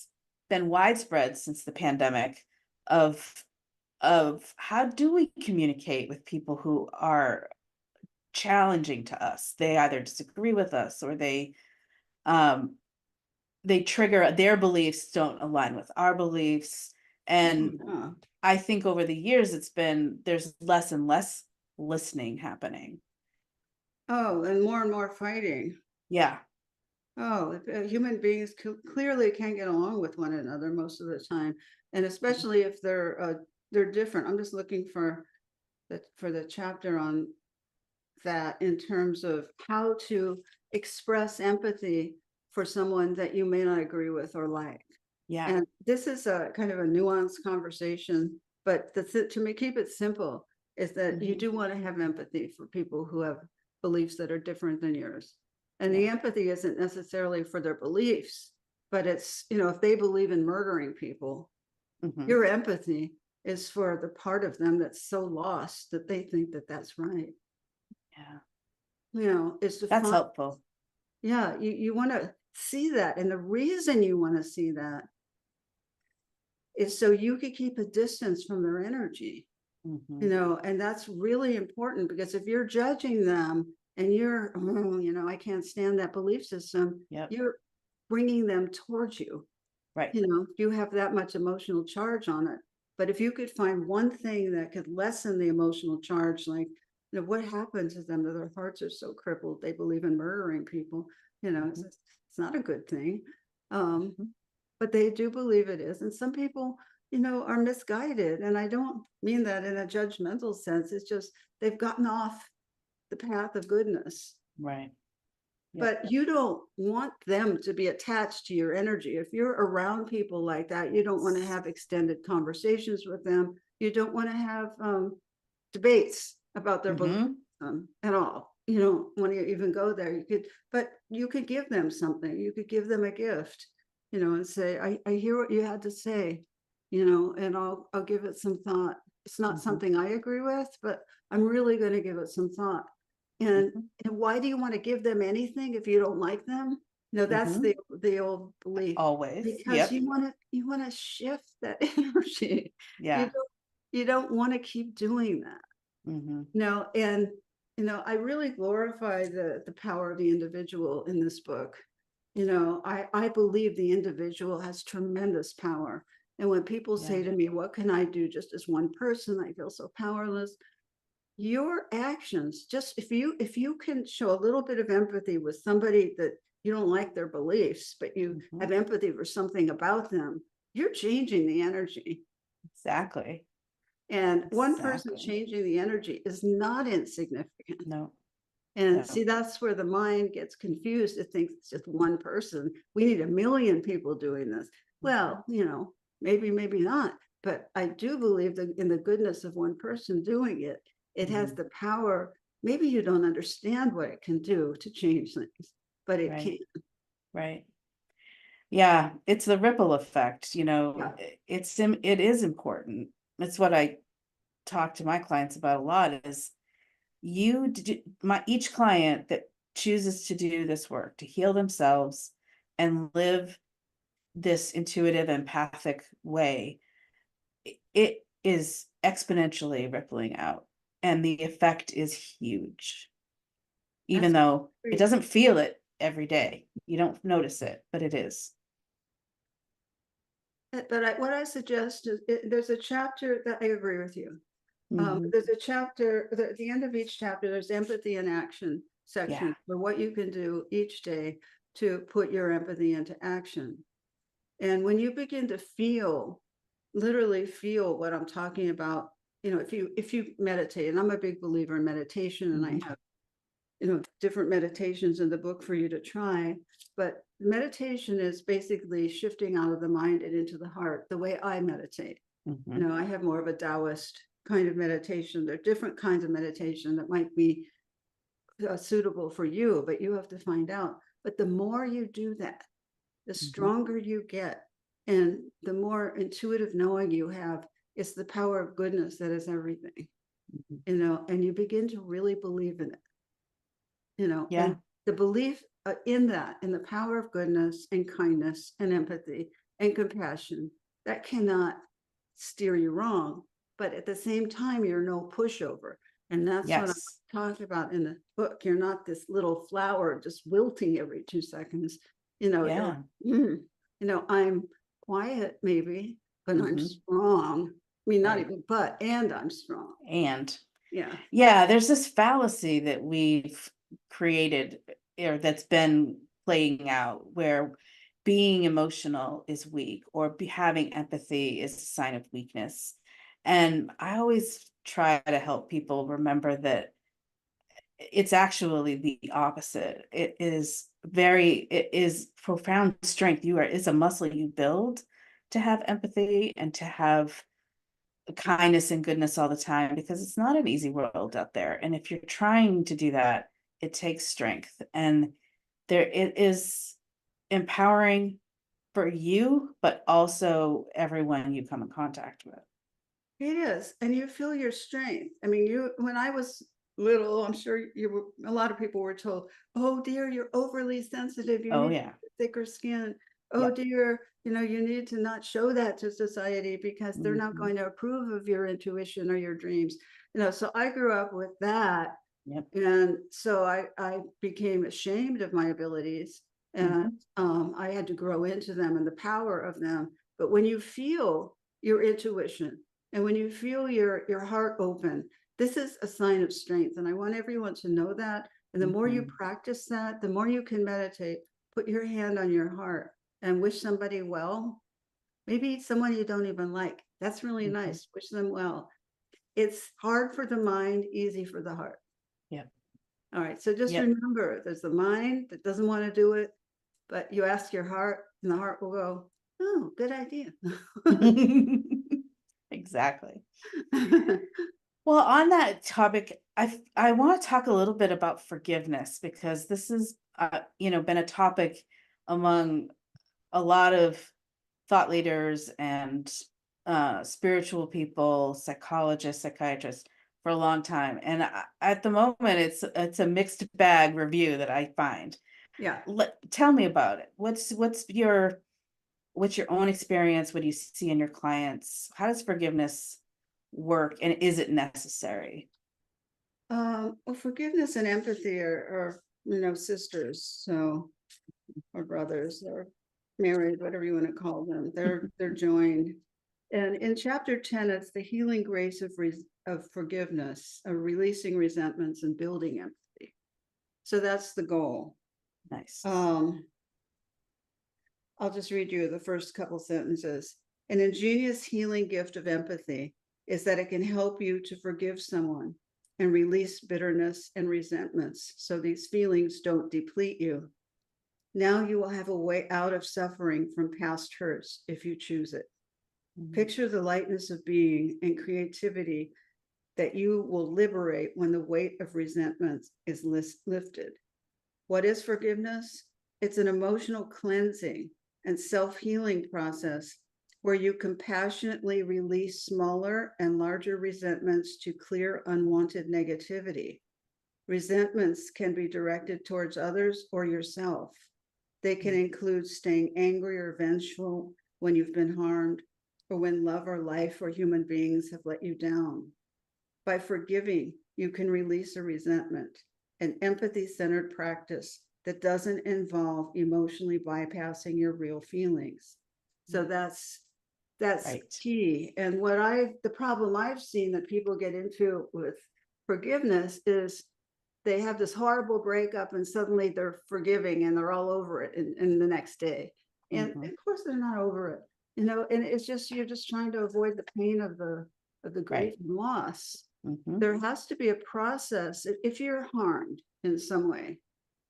S2: been widespread since the pandemic of how do we communicate with people who are challenging to us. They either disagree with us or um they trigger their beliefs don't align with our beliefs. And
S3: Yeah.
S2: I think over the years there's less and less listening happening.
S3: Oh, and more fighting.
S2: Yeah.
S3: Oh, human beings clearly can't get along with one another most of the time, and especially if they're different. I'm just looking for the chapter on that in terms of how to express empathy for someone that you may not agree with or like.
S2: Yeah.
S3: And this is a kind of a nuanced conversation, but keep it simple is that you
S2: Mhm.
S3: do want to have empathy for people who have beliefs that are different than yours. And the
S2: Yeah.
S3: empathy isn't necessarily for their beliefs, but it's, if they believe in murdering people,
S2: Mhm.
S3: your empathy is for the part of them that's so lost that they think that that's right.
S2: Yeah.
S3: It's to
S2: That's
S3: find,
S2: helpful.
S3: yeah, you want to see that. And the reason you want to see that is so you could keep a distance from their energy,
S2: Mhm.
S3: and that's really important, because if you're judging them and you're, I can't stand that belief system,
S2: Yep.
S3: you're bringing them towards you.
S2: Right.
S3: You have that much emotional charge on it. But if you could find one thing that could lessen the emotional charge, like, what happened to them that their hearts are so crippled, they believe in murdering people,
S2: Mhm.
S3: it's not a good thing. Um,
S2: Mhm.
S3: but they do believe it is. And some people, are misguided. And I don't mean that in a judgmental sense. It's just they've gotten off the path of goodness.
S2: Right. Yep.
S3: But you don't want them to be attached to your energy. If you're around people like that, you don't want to have extended conversations with them. You don't want to have debates about their beliefs
S2: Mhm.
S3: at all. You don't want to even go there. But you could give them something. You could give them a gift, and say, I hear what you had to say, and I'll give it some thought. It's not
S2: Mhm.
S3: something I agree with, but I'm really going to give it some thought. And
S2: Mhm.
S3: why do you want to give them anything if you don't like them? That's
S2: Mhm.
S3: the old belief.
S2: Always.
S3: Because
S2: Yep.
S3: you want to shift that energy. You
S2: Yeah.
S3: don't you don't want to keep doing that.
S2: Mhm.
S3: And I really glorify the power of the individual in this book. You know, I believe the individual has tremendous power. And when people say
S2: Yeah.
S3: to me, what can I do just as one person? I feel so powerless. Your actions, just if you can show a little bit of empathy with somebody that you don't like their beliefs, but you have empathy for something about them, you're changing the energy.
S2: Exactly.
S3: And one person
S2: Exactly.
S3: changing the energy is not insignificant.
S2: No.
S3: And
S2: No.
S3: see, that's where the mind gets confused. It thinks it's just one person. We need a million people doing this. Well, you know, maybe, maybe not. But I do believe that in the goodness of one person doing it, it has
S2: Mhm.
S3: the power. Maybe you don't understand what it can do to change things, but it
S2: Right.
S3: can.
S2: Right. Yeah, it's the ripple effect, you know,
S3: Yeah.
S2: it is important. It's what I talk to my clients about a lot is each client that chooses to do this work, to heal themselves and live this intuitive, empathic way, it is exponentially rippling out. And the effect is huge, even
S3: That's
S2: though it
S3: great.
S2: doesn't feel it every day. You don't notice it, but it is.
S3: But what I suggest is there's a chapter that I agree with you.
S2: Mhm.
S3: There's a chapter at the end of each chapter, there's empathy and action section
S2: Yeah.
S3: for what you can do each day to put your empathy into action. And when you begin to feel, literally feel what I'm talking about, you know, if you meditate, and I'm a big believer in meditation, and I have, you know, different meditations in the book for you to try. But meditation is basically shifting out of the mind and into the heart, the way I meditate. You know, I have more of a Taoist kind of meditation. There are different kinds of meditation that might be suitable for you, but you have to find out. But the more you do that, the stronger you get, and the more intuitive knowing you have. It's the power of goodness that is everything, you know, and you begin to really believe in it, you know,
S2: Yeah.
S3: and the belief in that, in the power of goodness and kindness and empathy and compassion, that cannot steer you wrong. But at the same time, you're no pushover. And that's what I'm
S2: Yes.
S3: talking about in the book. You're not this little flower just wilting every 2 seconds. You know,
S2: Yeah.
S3: you know, I'm quiet maybe, but I'm strong. I mean, not
S2: Right.
S3: even but, and I'm strong.
S2: And
S3: Yeah.
S2: yeah, there's this fallacy that we've created or that's been playing out where being emotional is weak or having empathy is a sign of weakness. And I always try to help people remember that it's actually the opposite. It is profound strength. It's a muscle you build to have empathy and to have kindness and goodness all the time because it's not an easy world out there. And if you're trying to do that, it takes strength. And it is empowering for you, but also everyone you come in contact with.
S3: It is, and you feel your strength. I mean, when I was little, I'm sure a lot of people were told, oh dear, you're overly sensitive. You
S2: Oh
S3: need
S2: yeah.
S3: thicker skin. Oh
S2: Yep.
S3: dear, you know, you need to not show that to society because they're not going to approve of your intuition or your dreams. You know, so I grew up with that.
S2: Yep.
S3: And so I became ashamed of my abilities, and I had to grow into them and the power of them. But when you feel your intuition, and when you feel your heart open, this is a sign of strength. And I want everyone to know that. And the more you practice that, the more you can meditate. Put your hand on your heart and wish somebody well. Maybe someone you don't even like. That's really nice. Wish them well. It's hard for the mind, easy for the heart.
S2: Yep.
S3: All right. So just
S2: Yep.
S3: remember, there's the mind that doesn't want to do it, but you ask your heart, and the heart will go, oh, good idea.
S2: Exactly. Well, on that topic, I want to talk a little bit about forgiveness because this has been a topic among a lot of thought leaders and spiritual people, psychologists, psychiatrists for a long time. And at the moment, it's a mixed bag review that I find.
S3: Yeah.
S2: Tell me about it. What's your own experience? What do you see in your clients? How does forgiveness work, and is it necessary?
S3: Well, forgiveness and empathy are, you know, sisters. So or brothers or married, whatever you want to call them. They're joined. And in chapter 10, it's the healing grace of forgiveness, of releasing resentments and building empathy. So that's the goal.
S2: Nice.
S3: I'll just read you the first couple sentences. An ingenious healing gift of empathy is that it can help you to forgive someone and release bitterness and resentments so these feelings don't deplete you. Now you will have a way out of suffering from past hurts if you choose it. Picture the lightness of being and creativity that you will liberate when the weight of resentment is lifted. What is forgiveness? It's an emotional cleansing and self-healing process where you compassionately release smaller and larger resentments to clear unwanted negativity. Resentments can be directed towards others or yourself. They can include staying angry or vengeful when you've been harmed, or when love or life or human beings have let you down. By forgiving, you can release a resentment, an empathy-centered practice that doesn't involve emotionally bypassing your real feelings. So that's
S2: Right.
S3: key. And the problem I've seen that people get into with forgiveness is they have this horrible breakup and suddenly they're forgiving and they're all over it in the next day. And of course they're not over it, and it's just, you're just trying to avoid the pain of the grief and loss. There has to be a process. If you're harmed in some way,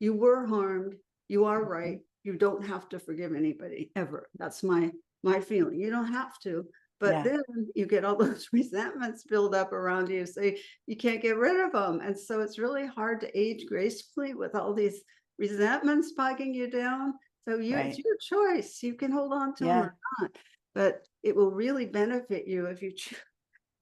S3: you were harmed, you are right. You don't have to forgive anybody ever. That's my feeling. You don't have to, but then you get all those resentments build up around you, so you can't get rid of them. And so it's really hard to age gracefully with all these resentments bogging you down. So it's your choice. You can hold on to them or not, but it will really benefit you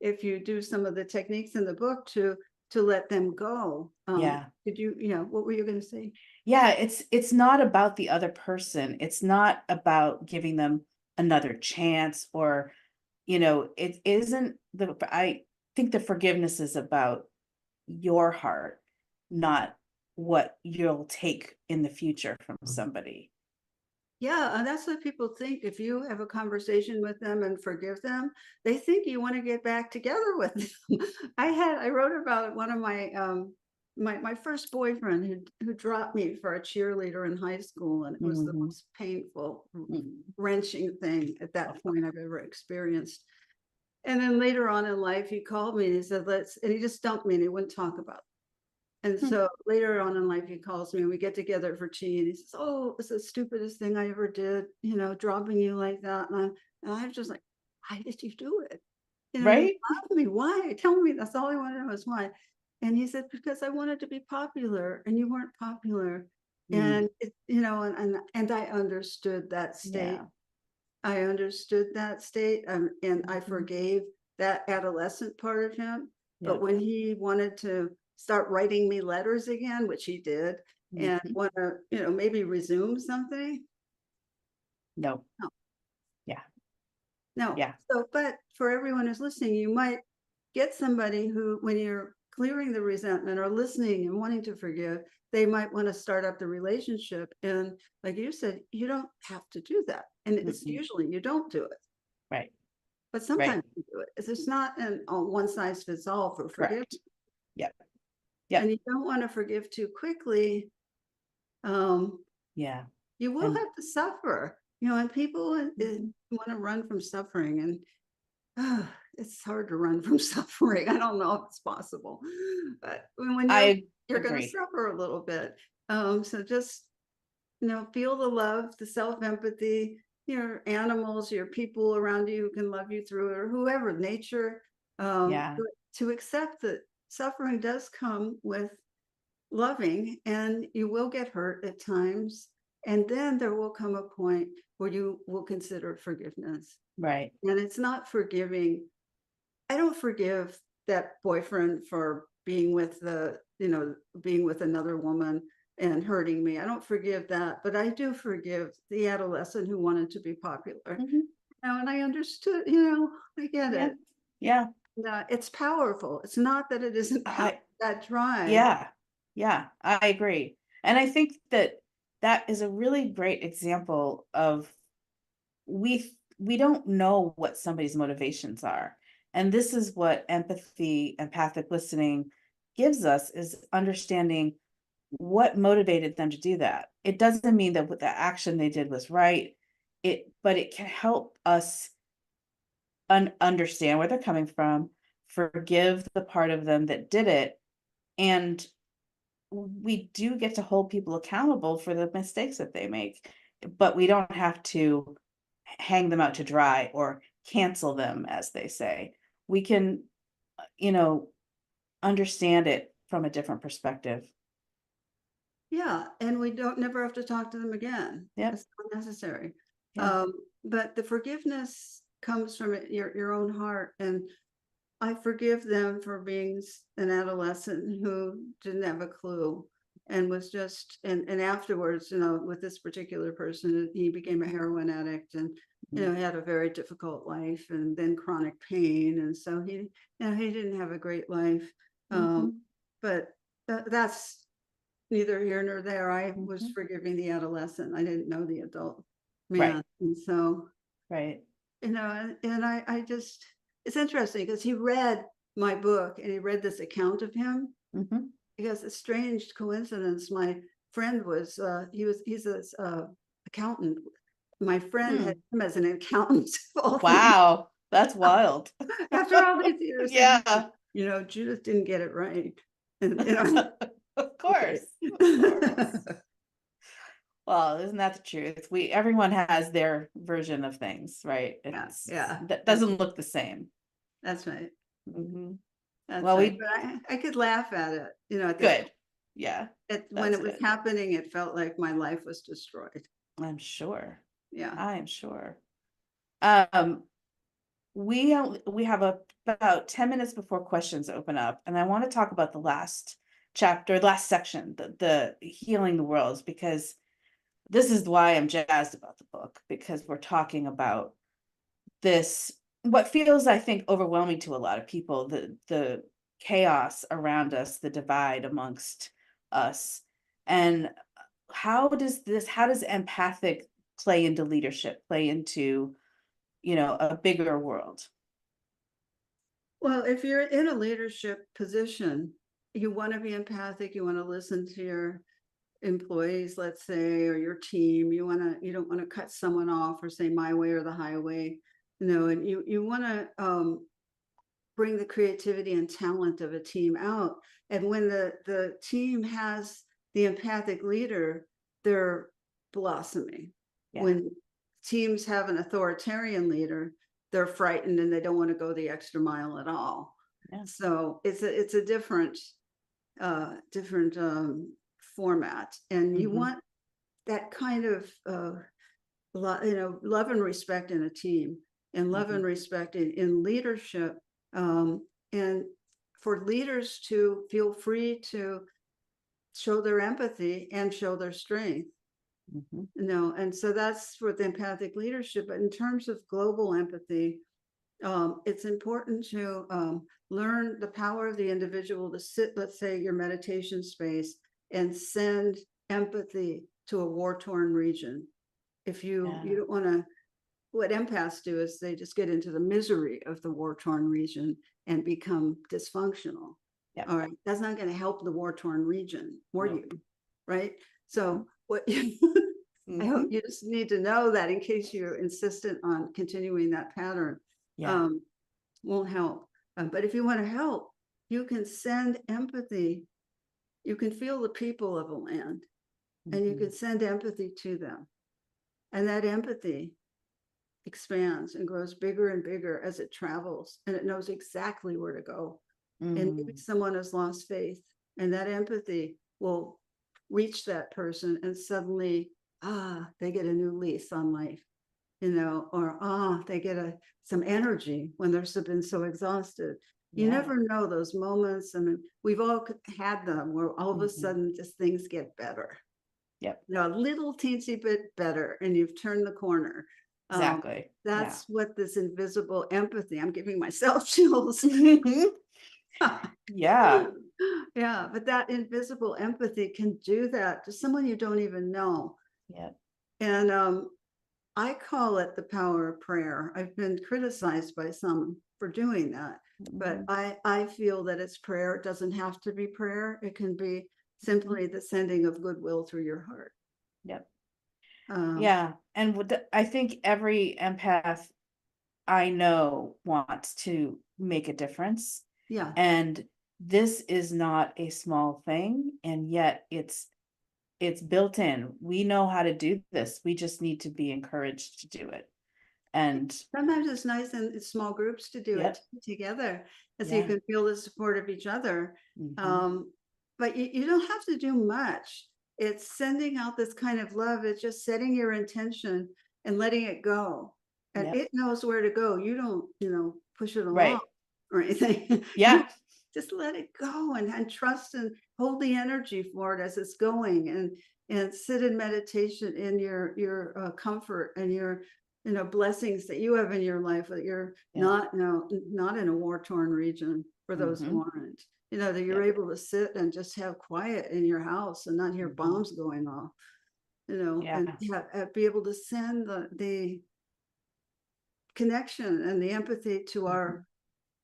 S3: if you do some of the techniques in the book to let them go. Did you, what were you going to say?
S2: Yeah, it's not about the other person. It's not about giving them another chance, or, it isn't I think the forgiveness is about your heart, not what you'll take in the future from somebody.
S3: Yeah, and that's what people think. If you have a conversation with them and forgive them, they think you want to get back together with them. I wrote about one of my my first boyfriend who dropped me for a cheerleader in high school, and it was the most painful, wrenching thing at that point I've ever experienced. And then later on in life, he called me and he said, and he just dumped me and he wouldn't talk about it. And so later on in life, he calls me and we get together for tea and he says, "Oh, it's the stupidest thing I ever did, dropping you like that." And I was just like, "Why did you do it? You
S2: Right?
S3: love me. Why? Tell me." That's all I wanted to know is why. And he said, "Because I wanted to be popular and you weren't popular." And and I understood that state.
S2: Yeah.
S3: I understood that state, and I forgave that adolescent part of him. But when he wanted to start writing me letters again, which he did, and want to, maybe resume something.
S2: No.
S3: No.
S2: Yeah.
S3: No.
S2: Yeah.
S3: So, but for everyone who's listening, you might get somebody who, when you're clearing the resentment or listening and wanting to forgive, they might want to start up the relationship. And like you said, you don't have to do that. And it's usually you don't do it.
S2: Right.
S3: But sometimes you do it. It's not an one size fits all for forgiveness.
S2: Yep. Yep.
S3: And you don't want to forgive too quickly.
S2: Yeah.
S3: You will have to suffer, and people want to run from suffering, and it's hard to run from suffering. I don't know if it's possible, but when you're going to suffer a little bit. So just, feel the love, the self-empathy, your animals, your people around you who can love you through it, or whoever, nature, to accept that suffering does come with loving, and you will get hurt at times. And then there will come a point where you will consider forgiveness.
S2: Right.
S3: And it's not forgiving. I don't forgive that boyfriend for being with being with another woman and hurting me. I don't forgive that, but I do forgive the adolescent who wanted to be popular. And I understood, I get it.
S2: Yeah.
S3: It's powerful. It's not that it isn't that drive.
S2: Yeah. I agree. And I think that that is a really great example of we don't know what somebody's motivations are. And this is what empathy, empathic listening gives us, is understanding what motivated them to do that. It doesn't mean that what the action they did was right. But it can help us understand where they're coming from, forgive the part of them that did it, and we do get to hold people accountable for the mistakes that they make, but we don't have to hang them out to dry or cancel them, as they say. We can, you know, understand it from a different perspective.
S3: Yeah, and we don't never have to talk to them again.
S2: Yep.
S3: It's not necessary.
S2: Yeah.
S3: But the forgiveness comes from your own heart. And I forgive them for being an adolescent who didn't have a clue and was just, and afterwards, you know, with this particular person, he became a heroin addict and, you know, he had a very difficult life and then chronic pain. And so he, you know, he didn't have a great life. But that's neither here nor there. I was forgiving the adolescent. I didn't know the adult man.
S2: Right.
S3: And so,
S2: Right.
S3: you know, and I just, it's interesting because he read my book and he read this account of him. Because a strange coincidence, my friend was, he's this accountant. My friend had him as an accountant.
S2: Wow, that's wild.
S3: After all these years.
S2: Yeah.
S3: You know, Judith didn't get it right. And, you know,
S2: Of course.
S3: okay.
S2: Of course. Well, isn't that the truth? Everyone has their version of things, right?
S3: Yeah.
S2: That doesn't look the same.
S3: That's right. That's
S2: Well,
S3: right. But I could laugh at it, you know.
S2: Good. Yeah.
S3: When it was
S2: good.
S3: happening, it felt like my life was destroyed.
S2: I'm sure.
S3: Yeah.
S2: I am sure. We have about 10 minutes before questions open up, and I want to talk about the last chapter, last section, the healing the worlds, because this is why I'm jazzed about the book, because we're talking about this, what feels, I think, overwhelming to a lot of people, the chaos around us, the divide amongst us. And how does empathic play into leadership, play into, you know, a bigger world?
S3: Well, if you're in a leadership position, you want to be empathic, you want to listen to your employees, let's say, or your team. You don't want to cut someone off or say my way or the highway. No, and you want to bring the creativity and talent of a team out. And when the team has the empathic leader, they're blossoming.
S2: Yeah.
S3: When teams have an authoritarian leader, they're frightened and they don't want to go the extra mile at all.
S2: Yeah.
S3: So it's a different format, and you want that kind of love and respect in a team, and love and respect in leadership, and for leaders to feel free to show their empathy and show their strength. And so that's for the empathic leadership. But in terms of global empathy, it's important to learn the power of the individual to sit, let's say, your meditation space and send empathy to a war-torn region. If you don't want to, what empaths do is they just get into the misery of the war-torn region and become dysfunctional. All right, that's not going to help the war-torn region or you, right? So what I hope you just need to know that, in case you're insistent on continuing that pattern, won't help. But if you want to help, you can send empathy. You can feel the people of a land, and you can send empathy to them. And that empathy expands and grows bigger and bigger as it travels, and it knows exactly where to go. And maybe someone has lost faith, and that empathy will reach that person, and suddenly, they get a new lease on life, you know, or they get some energy when they've been so exhausted. You never know those moments. I mean, we've all had them where all of a sudden just things get better. You know, a little teensy bit better, and you've turned the corner.
S2: Exactly.
S3: That's what this invisible empathy, I'm giving myself chills.
S2: Yeah.
S3: Yeah, but that invisible empathy can do that to someone you don't even know.
S2: Yeah.
S3: And I call it the power of prayer. I've been criticized by some for doing that, but I feel that it's prayer. It doesn't have to be prayer. It can be simply the sending of goodwill through your heart.
S2: Yep.
S3: Um,
S2: Yeah. And I think every empath I know wants to make a difference.
S3: yeah,
S2: And this is not a small thing. And yet it's built in. We know how to do this. We just need to be encouraged to do it. And
S3: sometimes it's nice in small groups to do it
S2: yep.
S3: together, as you
S2: Yeah.
S3: can feel the support of each other.
S2: Mhm.
S3: But you don't have to do much. It's sending out this kind of love. It's just setting your intention and letting it go. And
S2: Yep.
S3: it knows where to go. You don't, push it along
S2: Right.
S3: or anything. You
S2: Yeah.
S3: just let it go and trust and hold the energy for it as it's going, and sit in meditation in your comfort and your blessings that you have in your life, that you're
S2: Yeah.
S3: not in a war-torn region for those who
S2: Mhm.
S3: aren't, that you're
S2: Yep.
S3: able to sit and just have quiet in your house and not hear
S2: Mhm.
S3: bombs going off,
S2: Yeah.
S3: and be able to send the connection and the empathy to our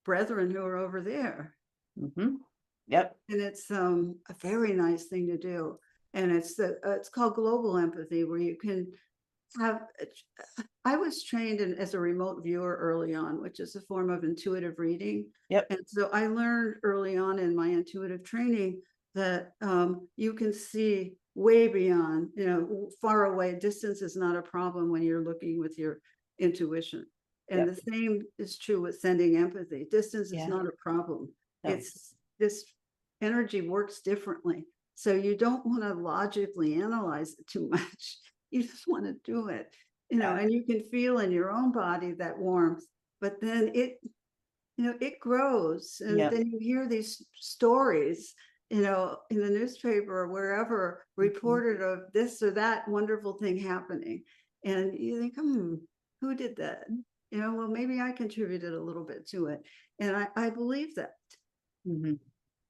S3: brethren who are over there.
S2: Mhm. Yep.
S3: And it's a very nice thing to do. And it's called global empathy, where you can have. I was trained as a remote viewer early on, which is a form of intuitive reading.
S2: Yep.
S3: And so I learned early on in my intuitive training that you can see way beyond, far away. Distance is not a problem when you're looking with your intuition. And
S2: Yep.
S3: the same is true with sending empathy. Distance is
S2: Yeah.
S3: not a problem.
S2: No.
S3: It's this energy works differently. So you don't want to logically analyze it too much. You just want to do it,
S2: Yeah.
S3: and you can feel in your own body that warmth, but then it grows. And
S2: Yep.
S3: then you hear these stories, in the newspaper or wherever, reported of this or that wonderful thing happening. And you think, who did that? Well, maybe I contributed a little bit to it. And I believe that.
S2: Mhm.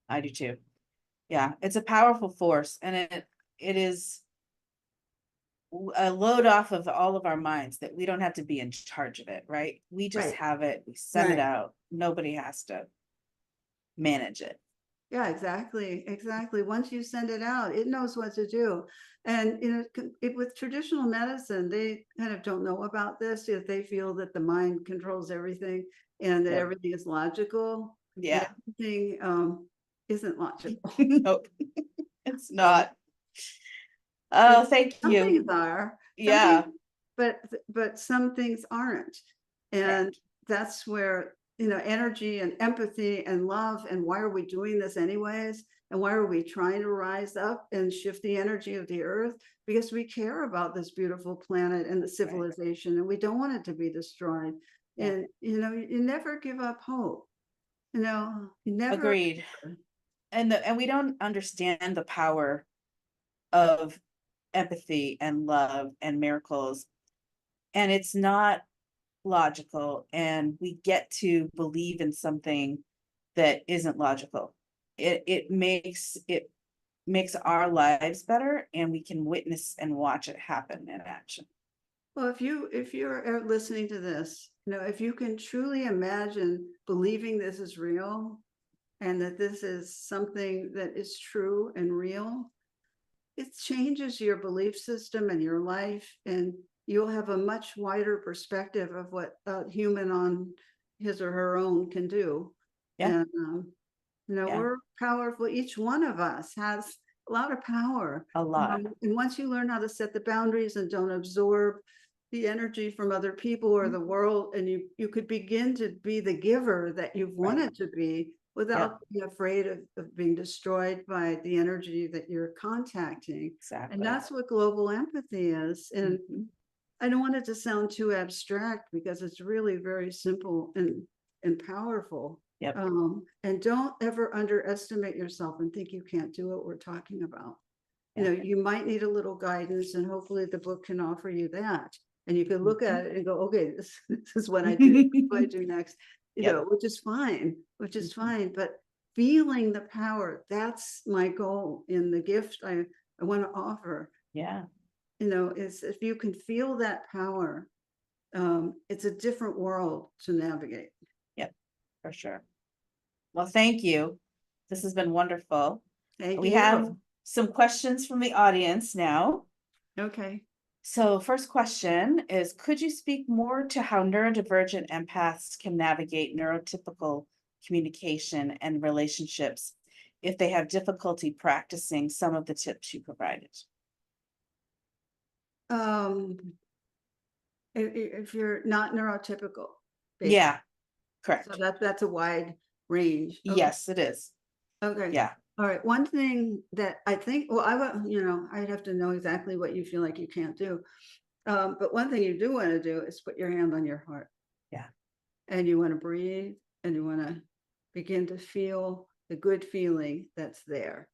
S2: I do too. Yeah, it's a powerful force, and it is a load off of all of our minds that we don't have to be in charge of it, right? We just
S3: Right.
S2: have it, we send it
S3: Right.
S2: out. Nobody has to manage it.
S3: Yeah, exactly. Once you send it out, it knows what to do. And with traditional medicine, they kind of don't know about this. If they feel that the mind controls everything and that
S2: Yep.
S3: everything is logical, and
S2: Yeah.
S3: everything isn't logical.
S2: Nope. It's
S3: So
S2: not. Oh, thank
S3: some things
S2: you.
S3: are, some
S2: Yeah.
S3: things, but some things aren't. And
S2: Correct.
S3: that's where, energy and empathy and love, and why are we doing this anyways? And why are we trying to rise up and shift the energy of the earth? Because we care about this beautiful planet and the civilization, and we don't want it to be destroyed.
S2: Yeah.
S3: And you never give up hope. You never.
S2: Agreed. And we don't understand the power of empathy and love and miracles. And it's not logical, and we get to believe in something that isn't logical. It makes our lives better, and we can witness and watch it happen in action.
S3: Well, if you're listening to this, if you can truly imagine believing this is real, and that this is something that is true and real, it changes your belief system and your life, and you'll have a much wider perspective of what a human on his or her own can do.
S2: Yeah.
S3: And
S2: Yeah.
S3: we're powerful. Each one of us has a lot of power.
S2: A lot.
S3: And once you learn how to set the boundaries and don't absorb the energy from other people or the world, and you could begin to be the giver that you've wanted to be, without being afraid of being destroyed by the energy that you're contacting.
S2: Exactly.
S3: And that's what global empathy is. And I don't want it to sound too abstract, because it's really very simple and powerful.
S2: Yep.
S3: And don't ever underestimate yourself and think you can't do what we're talking about. You might need a little guidance, and hopefully the book can offer you that. And you can look at it and go, okay, this is what I do. What I do next, which is fine, But feeling the power. That's my goal in the gift I want to offer.
S2: Yeah.
S3: Is if you can feel that power, it's a different world to navigate.
S2: Yep, for sure. Well, thank you. This has been wonderful.
S3: Thank
S2: We
S3: you.
S2: have some questions from the audience now.
S3: Okay.
S2: So first question is, could you speak more to how neurodivergent empaths can navigate neurotypical communication and relationships if they have difficulty practicing some of the tips you provided?
S3: If you're not neurotypical, basically.
S2: Yeah, correct.
S3: So that's a wide range. Okay.
S2: Yes, it is.
S3: Okay.
S2: Yeah.
S3: All right. One thing that I think, well, I would, I'd have to know exactly what you feel like you can't do. But one thing you do want to do is put your hand on your heart.
S2: Yeah.
S3: And you want to breathe and you want to begin to feel the good feeling that's there.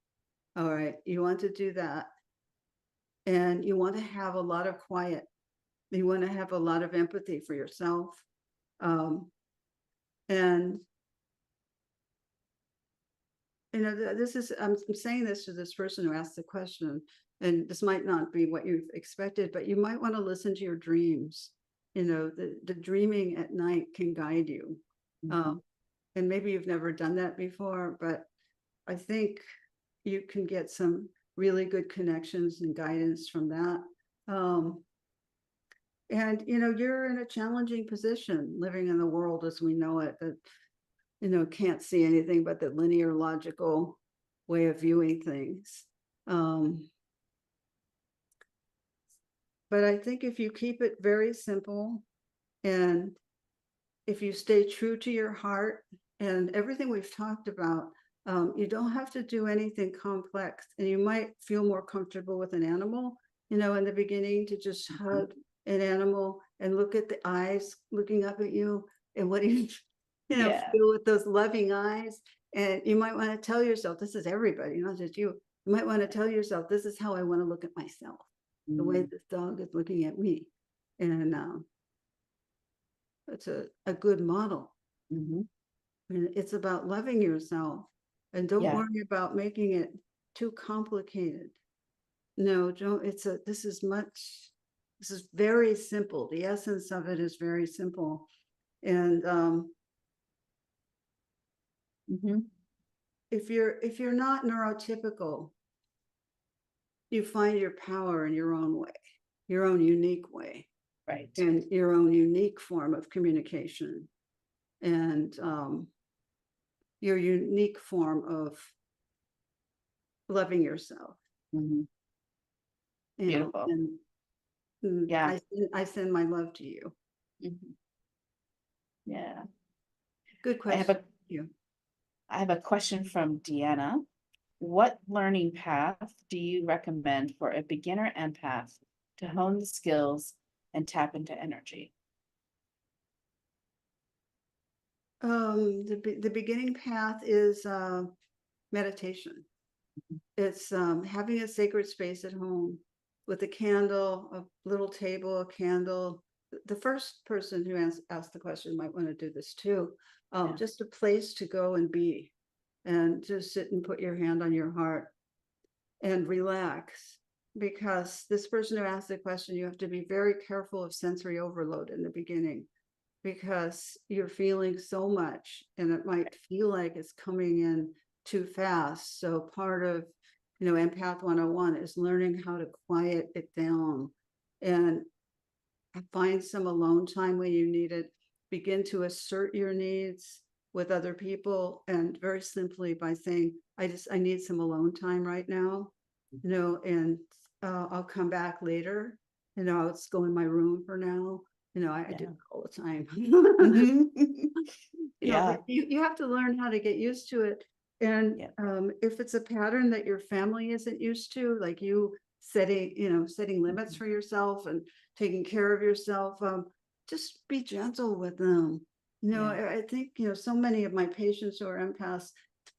S3: All right. You want to do that. And you want to have a lot of quiet. You want to have a lot of empathy for yourself. And this is, I'm saying this to this person who asked the question, and this might not be what you've expected, but you might want to listen to your dreams. The dreaming at night can guide you.
S2: Mhm.
S3: And maybe you've never done that before, but I think you can get some really good connections and guidance from that. And you're in a challenging position living in the world as we know it, that can't see anything but the linear, logical way of viewing things. But I think if you keep it very simple, and if you stay true to your heart and everything we've talked about, you don't have to do anything complex. And you might feel more comfortable with an animal, in the beginning, to just hug an animal and look at the eyes looking up at you. And what do you
S2: Yeah.
S3: feel with those loving eyes? And you might want to tell yourself, this is everybody, not just you. You might want to tell yourself, this is how I want to look at myself, the way this dog is looking at me. And it's a good model.
S2: Mhm.
S3: And it's about loving yourself, and don't
S2: Yeah.
S3: worry about making it too complicated. No, don't. This is very simple. The essence of it is very simple. And
S2: Mhm.
S3: if you're not neurotypical, you find your power in your own way, your own unique way,
S2: Right.
S3: and your own unique form of communication, and your unique form of loving yourself.
S2: Mhm. Beautiful.
S3: And
S2: Yeah.
S3: I send my love to you.
S2: Mhm. Yeah.
S3: Good
S2: I have
S3: question.
S2: I have a question from Deanna. What learning path do you recommend for a beginner empath to hone the skills and tap into energy?
S3: The beginning path is meditation. It's having a sacred space at home with a candle, a little table, a candle. The first person who asked the question might want to do this too.
S2: Yeah.
S3: Just a place to go and be, and just sit and put your hand on your heart and relax. Because this person who asked the question, you have to be very careful of sensory overload in the beginning, because you're feeling so much and it might feel like it's coming in too fast. So part of, Empath 101 is learning how to quiet it down and find some alone time when you need it. Begin to assert your needs with other people, and very simply by saying, I need some alone time right now, and I'll come back later. I'll just go in my room for now. I do
S2: Yeah.
S3: it all the time.
S2: Mhm. Yeah.
S3: But you have to learn how to get used to it. And
S2: Yeah.
S3: if it's a pattern that your family isn't used to, like you setting limits for yourself and taking care of yourself, just be gentle with them.
S2: Yeah.
S3: I think, so many of my patients who are empaths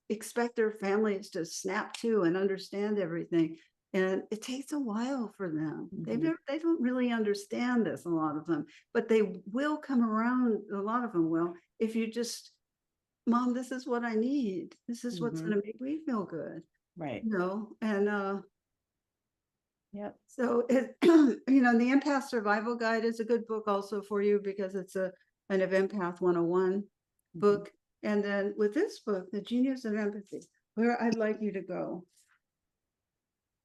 S3: expect their families to snap to and understand everything. And it takes a while for them.
S2: Mhm.
S3: They don't really understand this, a lot of them, but they will come around. A lot of them will, if you just Mom, this is what I need. This is what's
S2: Mhm.
S3: going to make me feel good,
S2: Right.
S3: and
S2: Yep.
S3: so it, the Empath Survival Guide is a good book also for you because it's a kind of Empath 101 book. And then with this book, The Genius of Empathy, where I'd like you to go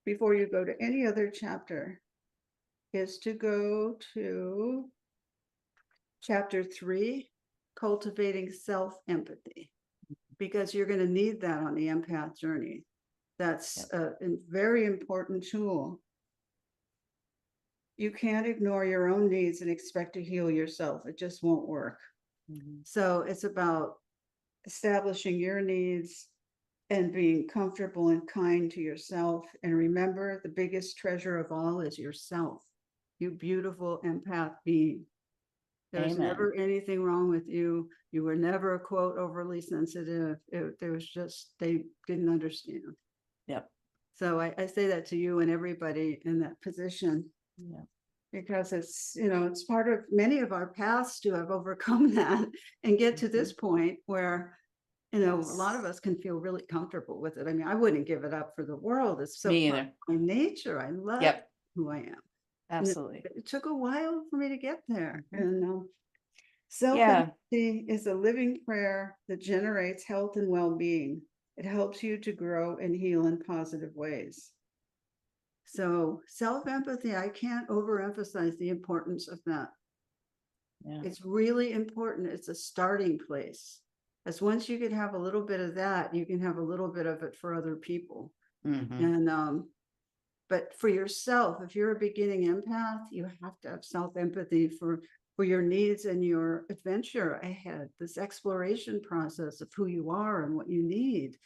S3: before you go to any other chapter is to go to chapter 3, Cultivating Self-Empathy, because you're going to need that on the empath journey. That's a very important tool. You can't ignore your own needs and expect to heal yourself. It just won't work.
S2: Mhm.
S3: So it's about establishing your needs and being comfortable and kind to yourself. And remember, the biggest treasure of all is yourself, you beautiful empath being. There's
S2: Amen.
S3: never anything wrong with you. You were never, quote, overly sensitive. There was just, they didn't understand.
S2: Yep.
S3: So I say that to you and everybody in that position.
S2: Yeah.
S3: Because it's, it's part of many of our paths to have overcome that and get to this point where, a lot of us can feel really comfortable with it. I mean, I wouldn't give it up for the world. It's so
S2: Me
S3: part
S2: either.
S3: of my nature. I love
S2: Yep.
S3: who I am. And
S2: Absolutely.
S3: it took a while for me to get there.
S2: Mhm.
S3: And
S2: Yeah.
S3: self-empathy is a living prayer that generates health and well-being. It helps you to grow and heal in positive ways. So self-empathy, I can't overemphasize the importance of that.
S2: Yeah.
S3: It's really important. It's a starting place. As once you can have a little bit of that, you can have a little bit of it for other people.
S2: Mhm.
S3: And but for yourself, if you're a beginning empath, you have to have self-empathy for your needs and your adventure ahead, this exploration process of who you are and what you need.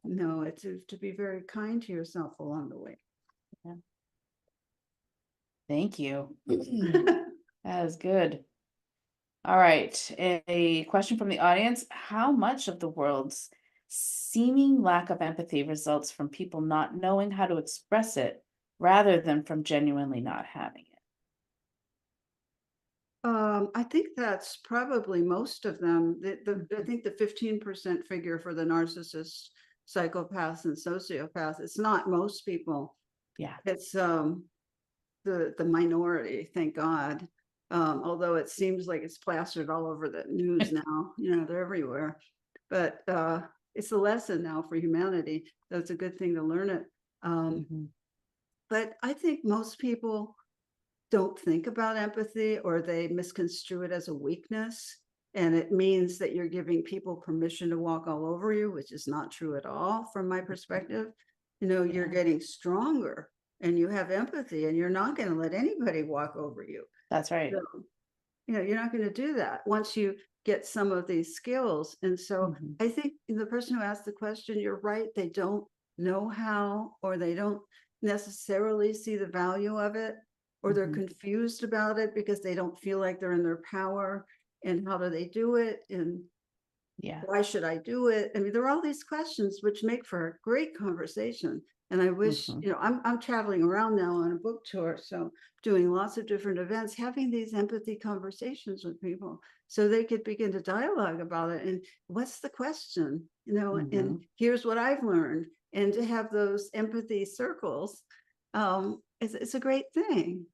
S3: No, it's to be very kind to yourself along the way.
S2: Thank you. That is good. All right. A question from the audience. How much of the world's seeming lack of empathy results from people not knowing how to express it rather than from genuinely not having it?
S3: I think that's probably most of them. I think the 15% figure for the narcissists, psychopaths, and sociopaths, it's not most people.
S2: Yeah.
S3: It's the minority, thank God. Although it seems like it's plastered all over the news now, they're everywhere. But it's a lesson now for humanity. That's a good thing to learn it. But I think most people don't think about empathy, or they misconstrue it as a weakness. And it means that you're giving people permission to walk all over you, which is not true at all from my perspective. You're getting stronger and you have empathy, and you're not going to let anybody walk over you.
S2: That's right.
S3: So, you're not going to do that once you get some of these skills. And so I think the person who asked the question, you're right, they don't know how, or they don't necessarily see the value of it, or they're confused about it because they don't feel like they're in their power. And how do they do it? And
S2: Yeah.
S3: why should I do it? I mean, there are all these questions which make for a great conversation. And I wish, I'm traveling around now on a book tour, so doing lots of different events, having these empathy conversations with people so they could begin to dialogue about it. And what's the question? And here's what I've learned. And to have those empathy circles, it's a great thing,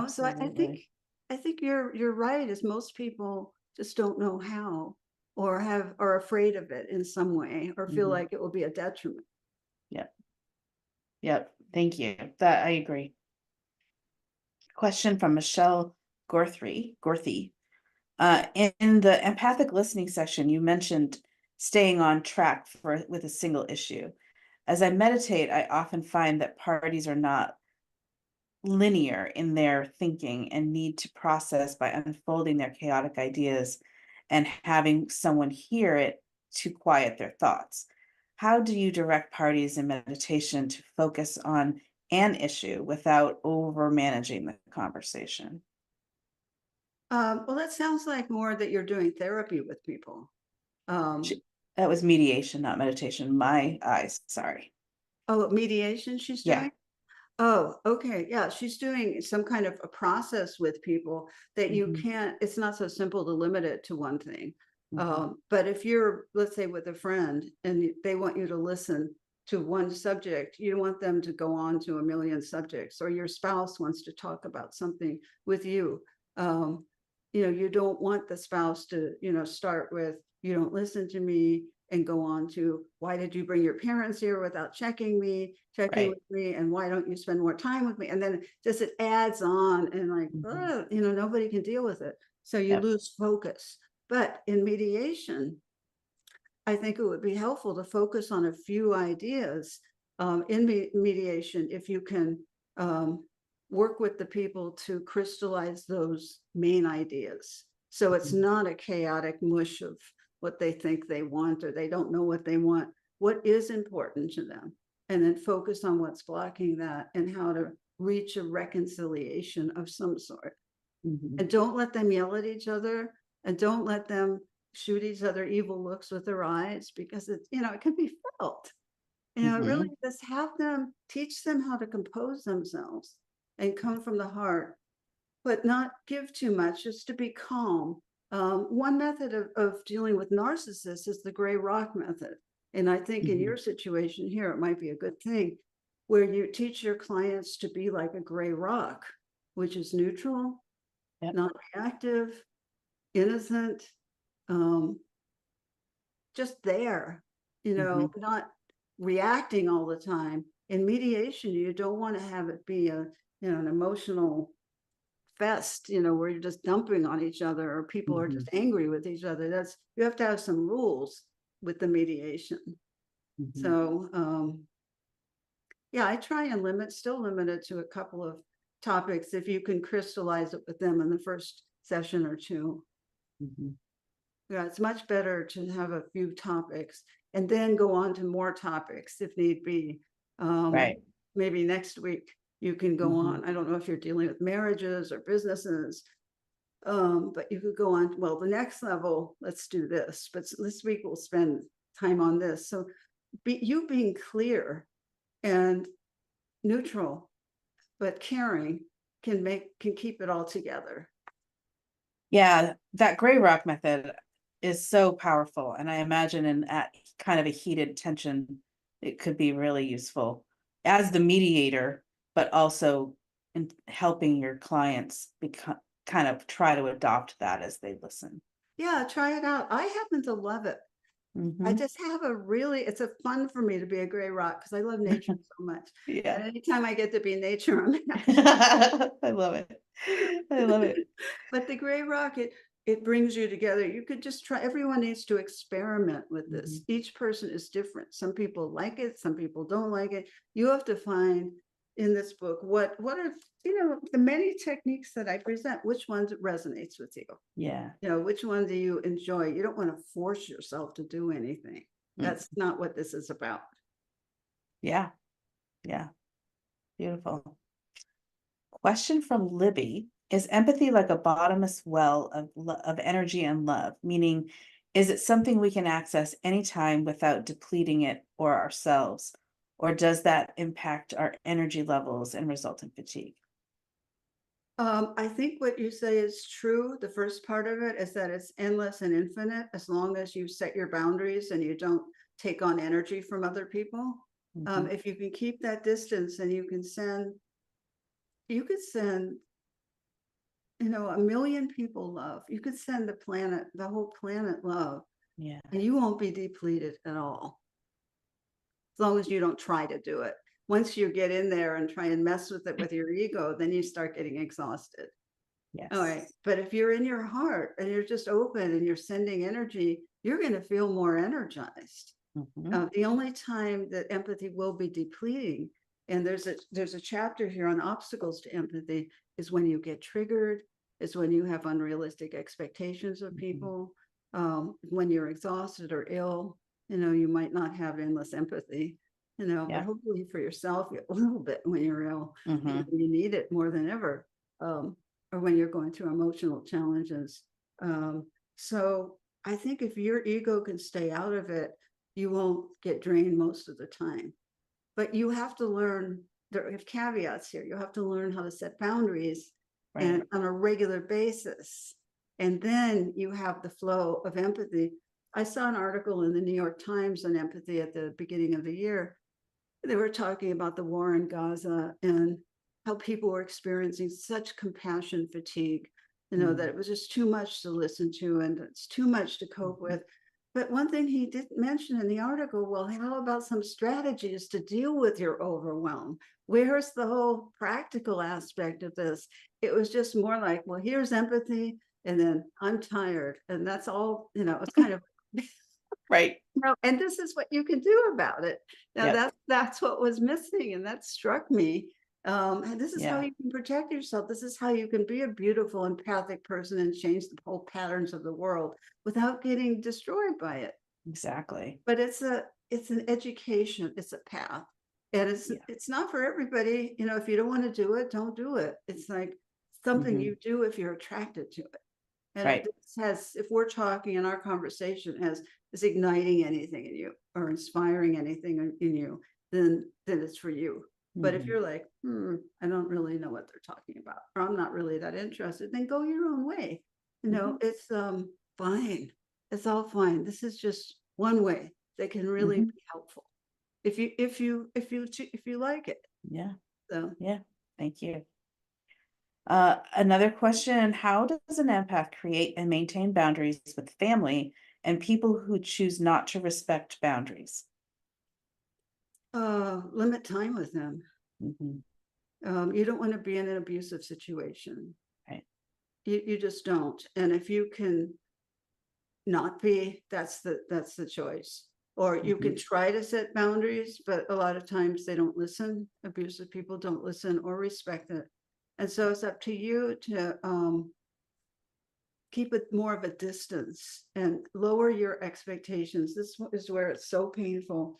S3: So I think you're right, as most people just don't know how, or are afraid of it in some way, or feel like it will be a detriment.
S2: Yep. Yep. Thank you. That I agree. Question from Michelle Gorthy. In the empathic listening section, you mentioned staying on track with a single issue. As I meditate, I often find that parties are not linear in their thinking and need to process by unfolding their chaotic ideas and having someone hear it to quiet their thoughts. How do you direct parties in meditation to focus on an issue without over managing the conversation?
S3: Well, that sounds like more that you're doing therapy with people.
S2: That was mediation, not meditation. My eyes, sorry.
S3: Oh, mediation she's doing?
S2: Yeah.
S3: Oh, okay. Yeah, she's doing some kind of a process with people that you can't, it's not so simple to limit it to one thing. But if you're, let's say, with a friend and they want you to listen to one subject, you want them to go on to a million subjects, or your spouse wants to talk about something with you. You don't want the spouse to, start with, you don't listen to me, and go on to, why did you bring your parents here without checking
S2: Right.
S3: with me, and why don't you spend more time with me? And then just it adds on, and like, nobody can deal with it. So you
S2: Yep.
S3: lose focus. But in mediation, I think it would be helpful to focus on a few ideas in mediation, if you can work with the people to crystallize those main ideas. So it's not a chaotic mush of what they think they want, or they don't know what they want. What is important to them? And then focus on what's blocking that, and how to reach a reconciliation of some sort. And don't let them yell at each other, and don't let them shoot each other evil looks with their eyes, because it's, it can be felt. Really just have them, teach them how to compose themselves and come from the heart, but not give too much, just to be calm. One method of dealing with narcissists is the gray rock method. And I think in your situation here, it might be a good thing, where you teach your clients to be like a gray rock, which is neutral,
S2: Yep.
S3: not reactive, innocent, just there, not reacting all the time. In mediation, you don't want to have it be an emotional fest, where you're just dumping on each other, or people are just angry with each other. You have to have some rules with the mediation. So I try and still limit it to a couple of topics, if you can crystallize it with them in the first session or two. Yeah, it's much better to have a few topics and then go on to more topics if need be.
S2: Right.
S3: Maybe next week you can go on. I don't know if you're dealing with marriages or businesses, but you could go on. Well, the next level, let's do this. But this week we'll spend time on this. So you being clear and neutral, but caring, can keep it all together.
S2: Yeah, that gray rock method is so powerful. And I imagine at kind of a heated tension, it could be really useful as the mediator, but also in helping your clients kind of try to adopt that as they listen.
S3: Yeah, try it out. I happen to love it. I just have it's a fun for me to be a gray rock, because I love nature so much.
S2: Yeah.
S3: And anytime I get to be in nature, I'm happy.
S2: I love it. I love it.
S3: But the gray rock, it brings you together. You could just try. Everyone needs to experiment with this. Each person is different. Some people like it, some people don't like it. You have to find in this book what are the many techniques that I present, which ones resonates with you.
S2: Yeah.
S3: Which one do you enjoy? You don't want to force yourself to do anything. That's not what this is about.
S2: Yeah. Yeah. Beautiful. Question from Libby. Is empathy like a bottomless well of energy and love? Meaning, is it something we can access anytime without depleting it or ourselves? Or does that impact our energy levels and result in fatigue?
S3: I think what you say is true. The first part of it is that it's endless and infinite, as long as you set your boundaries and you don't take on energy from other people. If you can keep that distance, and you could send, a million people love. You could send the whole planet love.
S2: Yeah.
S3: And you won't be depleted at all, as long as you don't try to do it. Once you get in there and try and mess with it with your ego, then you start getting exhausted.
S2: Yes.
S3: All right. But if you're in your heart and you're just open and you're sending energy, you're going to feel more energized. The only time that empathy will be depleting, and there's a chapter here on obstacles to empathy, is when you get triggered, is when you have unrealistic expectations of people, when you're exhausted or ill. You might not have endless empathy, but hopefully for yourself, a little bit when you're ill. You need it more than ever, or when you're going through emotional challenges. So I think if your ego can stay out of it, you won't get drained most of the time. But you have to learn, there are caveats here. You have to learn how to set boundaries, and on a regular basis. And then you have the flow of empathy. I saw an article in the New York Times on empathy at the beginning of the year. They were talking about the war in Gaza and how people were experiencing such compassion fatigue, that it was just too much to listen to and it's too much to cope with. But one thing he did mention in the article, well, how about some strategies to deal with your overwhelm? Where's the whole practical aspect of this? It was just more like, well, here's empathy, and then I'm tired. And that's all, it's kind of
S2: Right.
S3: and this is what you can do about it. Now
S2: Yep.
S3: that's what was missing, and that struck me. And this is how
S2: Yeah.
S3: you can protect yourself. This is how you can be a beautiful, empathic person and change the whole patterns of the world without getting destroyed by it.
S2: Exactly.
S3: But it's an education, it's a path. And it's not for everybody. If you don't want to do it, don't do it. It's like something you do if you're attracted to it. And
S2: Right.
S3: if we're talking in our conversation is igniting anything in you or inspiring anything in you, then it's for you. But if you're like, I don't really know what they're talking about, or I'm not really that interested, then go your own way. It's fine. It's all fine. This is just one way that can really be helpful if you like it.
S2: Yeah.
S3: So
S2: Yeah. Thank you. Another question, how does an empath create and maintain boundaries with family and people who choose not to respect boundaries?
S3: limit time with them. You don't want to be in an abusive situation.
S2: Right.
S3: You just don't. And if you can not be, that's the choice. Or you can try to set boundaries, but a lot of times they don't listen. Abusive people don't listen or respect it. And so it's up to you to keep it more of a distance and lower your expectations. This is where it's so painful,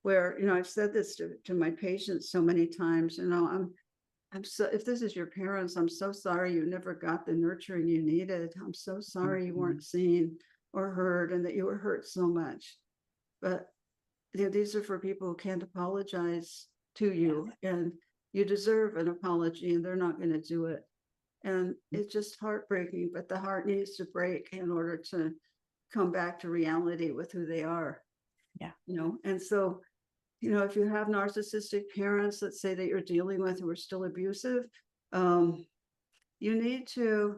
S3: where, I've said this to my patients so many times, I'm so, if this is your parents, I'm so sorry you never got the nurturing you needed. I'm so sorry you weren't seen or heard and that you were hurt so much. But these are for people who can't apologize to you, and you deserve an apology and they're not going to do it. And it's just heartbreaking, but the heart needs to break in order to come back to reality with who they are.
S2: Yeah.
S3: And so, if you have narcissistic parents, let's say that you're dealing with who are still abusive, you need to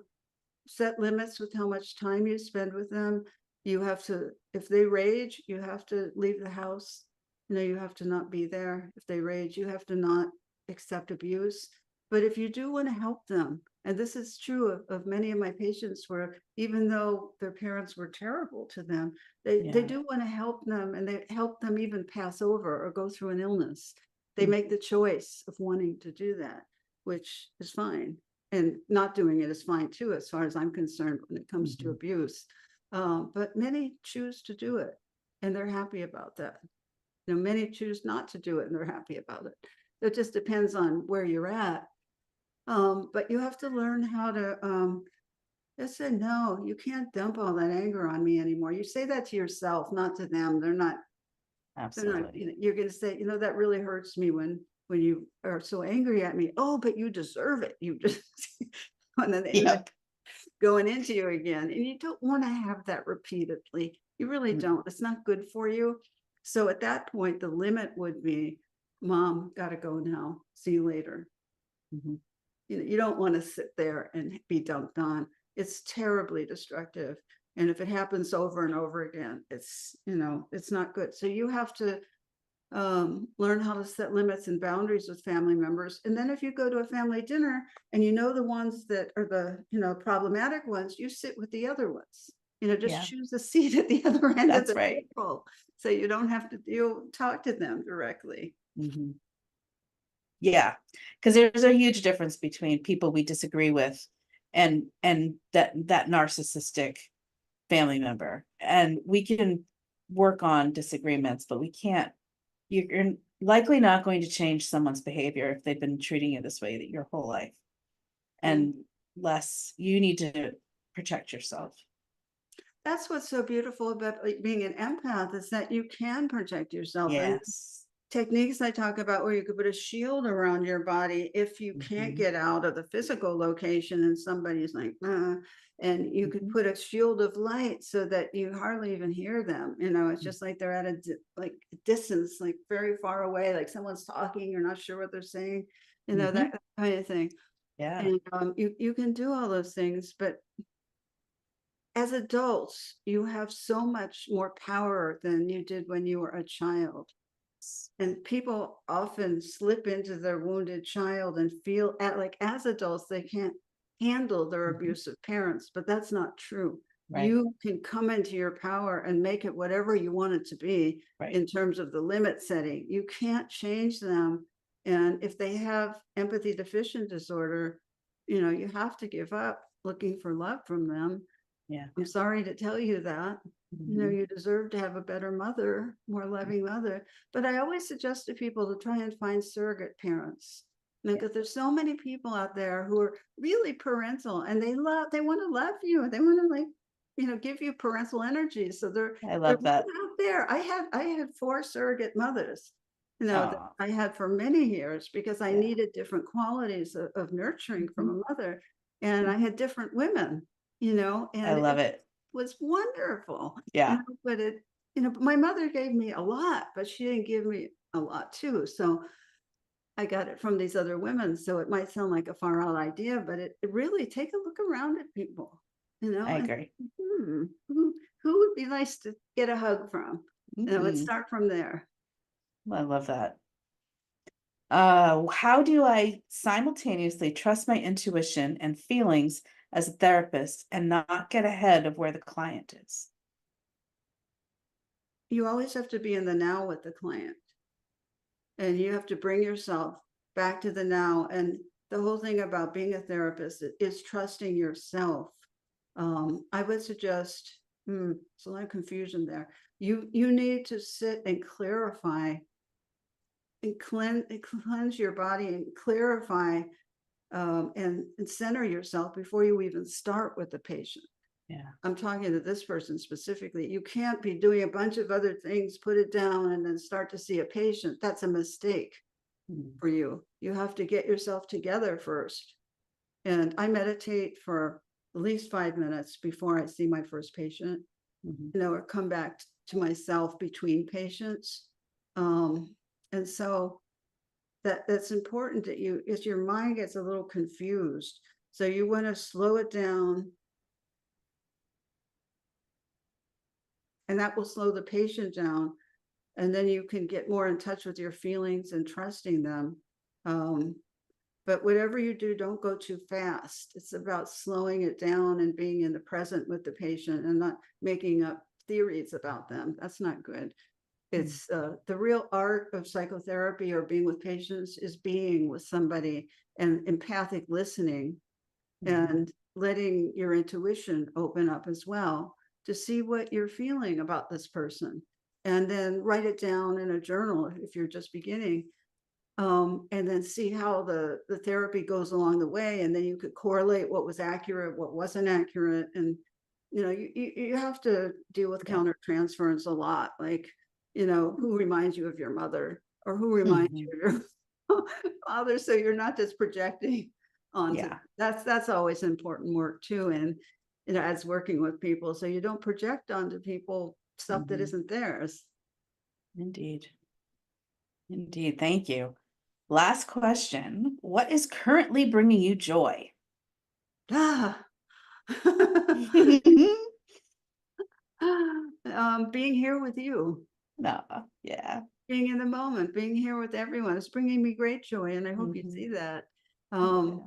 S3: set limits with how much time you spend with them. You have to, if they rage, you have to leave the house. You have to not be there. If they rage, you have to not accept abuse. But if you do want to help them, and this is true of many of my patients, where even though their parents were terrible to them, they do want to help them, and they help them even pass over or go through an illness. They make the choice of wanting to do that, which is fine. And not doing it is fine too, as far as I'm concerned, when it comes to abuse. But many choose to do it, and they're happy about that. Many choose not to do it, and they're happy about it. It just depends on where you're at. But you have to learn how to just say, no, you can't dump all that anger on me anymore. You say that to yourself, not to them. They're not,
S2: Absolutely.
S3: you're going to say, that really hurts me when you are so angry at me. Oh, but you deserve it. You just, and then they going into you again. And you don't want to have that repeatedly. You really don't. It's not good for you. So at that point, the limit would be, Mom, gotta go now. See you later. You don't want to sit there and be dumped on. It's terribly destructive. And if it happens over and over again, it's not good. So you have to learn how to set limits and boundaries with family members. And then if you go to a family dinner and the ones that are the problematic ones, you sit with the other ones. Just choose a seat at the other end of the table, so you don't have to talk to them directly.
S2: Yeah, because there's a huge difference between people we disagree with and that narcissistic family member. And we can work on disagreements, but you're likely not going to change someone's behavior if they've been treating you this way your whole life. And less, you need to protect yourself.
S3: That's what's so beautiful about being an empath, is that you can protect yourself.
S2: Yes.
S3: techniques I talk about where you could put a shield around your body if you can't
S2: Mhm.
S3: get out of the physical location and somebody's like, and you could
S2: Mhm.
S3: put a shield of light so that you hardly even hear them. It's just like they're at a like distance, like very far away, like someone's talking, you're not sure what they're saying,
S2: Mhm.
S3: that kind of thing.
S2: Yeah.
S3: And you can do all those things, but as adults, you have so much more power than you did when you were a child. And people often slip into their wounded child and feel like as adults, they can't handle their
S2: Mhm.
S3: abusive parents, but that's not true.
S2: Right.
S3: You can come into your power and make it whatever you want it to be
S2: Right.
S3: in terms of the limit setting. You can't change them. And if they have empathy deficient disorder, you have to give up looking for love from them.
S2: Yeah.
S3: I'm sorry to tell you that.
S2: Mhm.
S3: You deserve to have a better mother, more loving mother. But I always suggest to people to try and find surrogate parents. Because there's so many people out there who are really parental and they want to love you. They want to give you parental energy. So they're
S2: I love
S3: right
S2: that.
S3: out there. I had 4 surrogate mothers, that
S2: Oh,
S3: I had for many years because I
S2: yeah.
S3: needed different qualities of nurturing from
S2: Mhm.
S3: a mother. And I had different women,
S2: I
S3: and
S2: love it.
S3: was wonderful.
S2: Yeah.
S3: But my mother gave me a lot, but she didn't give me a lot too. So I got it from these other women. So it might sound like a far out idea, but it really take a look around at people,
S2: I
S3: and
S2: agree.
S3: who would be nice to get a hug from? Let's
S2: Mhm.
S3: start from there.
S2: I love that. How do I simultaneously trust my intuition and feelings as a therapist and not get ahead of where the client is?
S3: You always have to be in the now with the client. And you have to bring yourself back to the now. And the whole thing about being a therapist is trusting yourself. I would suggest, there's a lot of confusion there. You need to sit and clarify and cleanse your body and clarify, and center yourself before you even start with the patient.
S2: Yeah.
S3: I'm talking to this person specifically. You can't be doing a bunch of other things, put it down, and then start to see a patient. That's a mistake
S2: Mhm.
S3: for you. You have to get yourself together first. And I meditate for at least 5 minutes before I see my first patient,
S2: Mhm.
S3: or come back to myself between patients. And so that's important that if your mind gets a little confused. So you want to slow it down, and that will slow the patient down. And then you can get more in touch with your feelings and trusting them. But whatever you do, don't go too fast. It's about slowing it down and being in the present with the patient and not making up theories about them. That's not good. It's the real art of psychotherapy or being with patients is being with somebody and empathic listening
S2: Mhm.
S3: and letting your intuition open up as well to see what you're feeling about this person. And then write it down in a journal if you're just beginning, and then see how the therapy goes along the way. And then you could correlate what was accurate, what wasn't accurate. And, you have to deal with
S2: Yeah.
S3: countertransference a lot. Like, who reminds you of your mother or who reminds
S2: Mhm.
S3: you of your father. So you're not just projecting onto
S2: Yeah.
S3: that's always important work too. And, as working with people. So you don't project onto people stuff that
S2: Mhm.
S3: isn't theirs.
S2: Indeed. Indeed. Thank you. Last question. What is currently bringing you joy?
S3: Ah. Being here with you,
S2: No. Yeah.
S3: being in the moment, being here with everyone is bringing me great joy, and I hope you see
S2: Mhm.
S3: that.
S2: Yeah.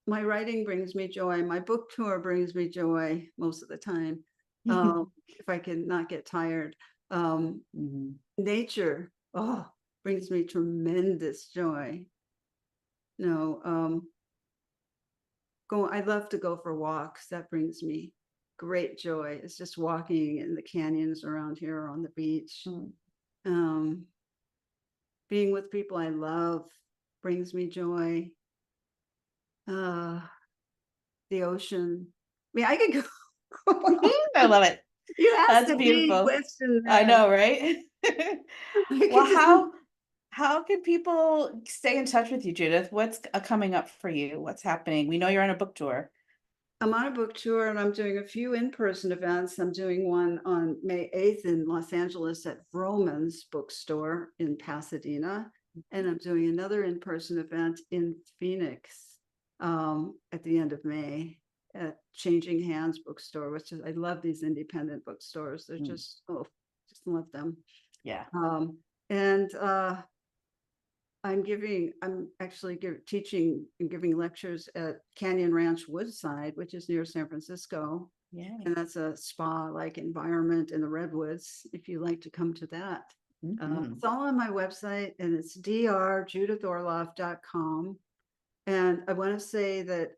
S3: My writing brings me joy. My book tour brings me joy most of the time, if I can not get tired.
S2: Mhm.
S3: Nature, brings me tremendous joy. No, I love to go for walks. That brings me great joy. It's just walking in the canyons around here or on the beach.
S2: Mm.
S3: Um, being with people I love brings me joy. Uh, the ocean. I mean, I could go.
S2: I love it.
S3: You asked
S2: That's
S3: a big
S2: beautiful.
S3: question
S2: I
S3: there.
S2: know, right?
S3: I
S2: Well,
S3: could just
S2: How can people stay in touch with you, Judith? What's coming up for you? What's happening? We know you're on a book tour.
S3: I'm on a book tour and I'm doing a few in-person events. I'm doing one on May 8th in Los Angeles at Vroman's bookstore in Pasadena. And I'm doing another in-person event in Phoenix at the end of May at Changing Hands bookstore, which is, I love these independent bookstores. They're just, oh, just love them.
S2: Yeah.
S3: And I'm actually teaching and giving lectures at Canyon Ranch Woodside, which is near San Francisco.
S2: Yeah.
S3: And that's a spa-like environment in the redwoods, if you like to come to that. It's all on my website, and it's drjudithorloff.com. And I want to say that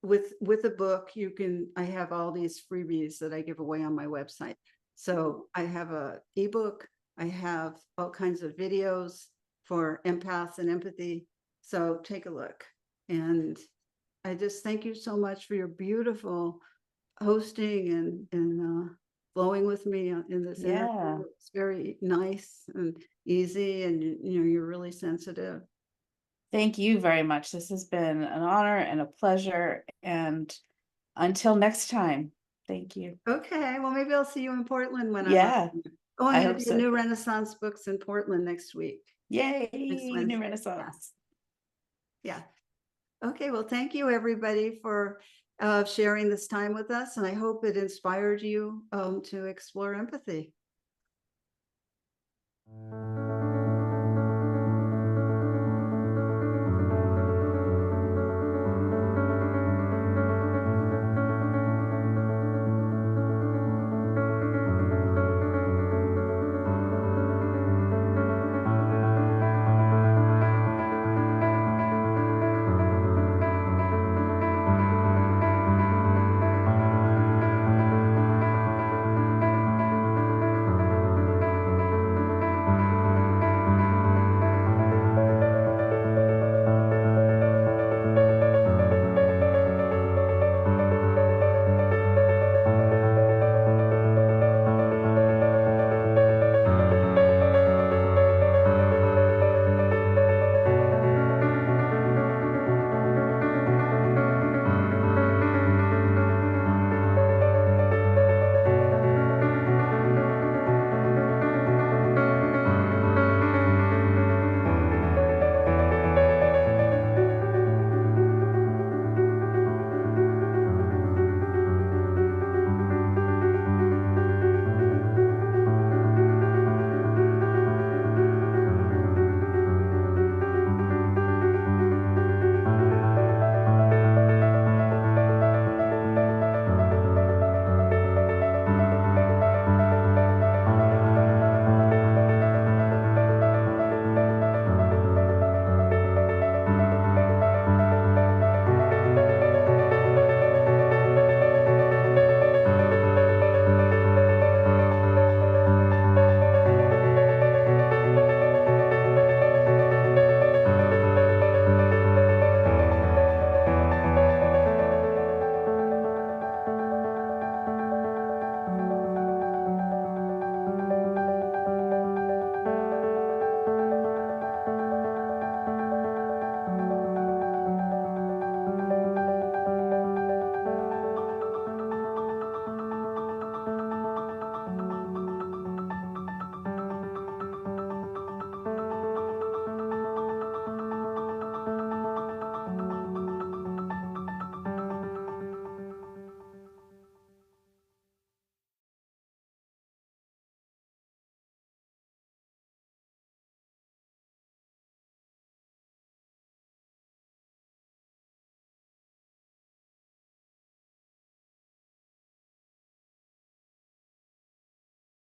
S3: with the book, I have all these freebies that I give away on my website. So I have a ebook, I have all kinds of videos for empaths and empathy. So take a look. And I just thank you so much for your beautiful hosting and flowing with me in this interview. It's very nice and easy, and you're really sensitive.
S2: Thank you very much. This has been an honor and a pleasure. And until next time, thank you.
S3: Okay, well, maybe I'll see you in Portland when
S2: Yeah,
S3: I'm
S2: I
S3: going to
S2: hope
S3: be
S2: so.
S3: at New Renaissance Books in Portland next week.
S2: Yay,
S3: Wednesday.
S2: New Renaissance.
S3: Yeah. Okay, well, thank you everybody for sharing this time with us, and I hope it inspired you to explore empathy.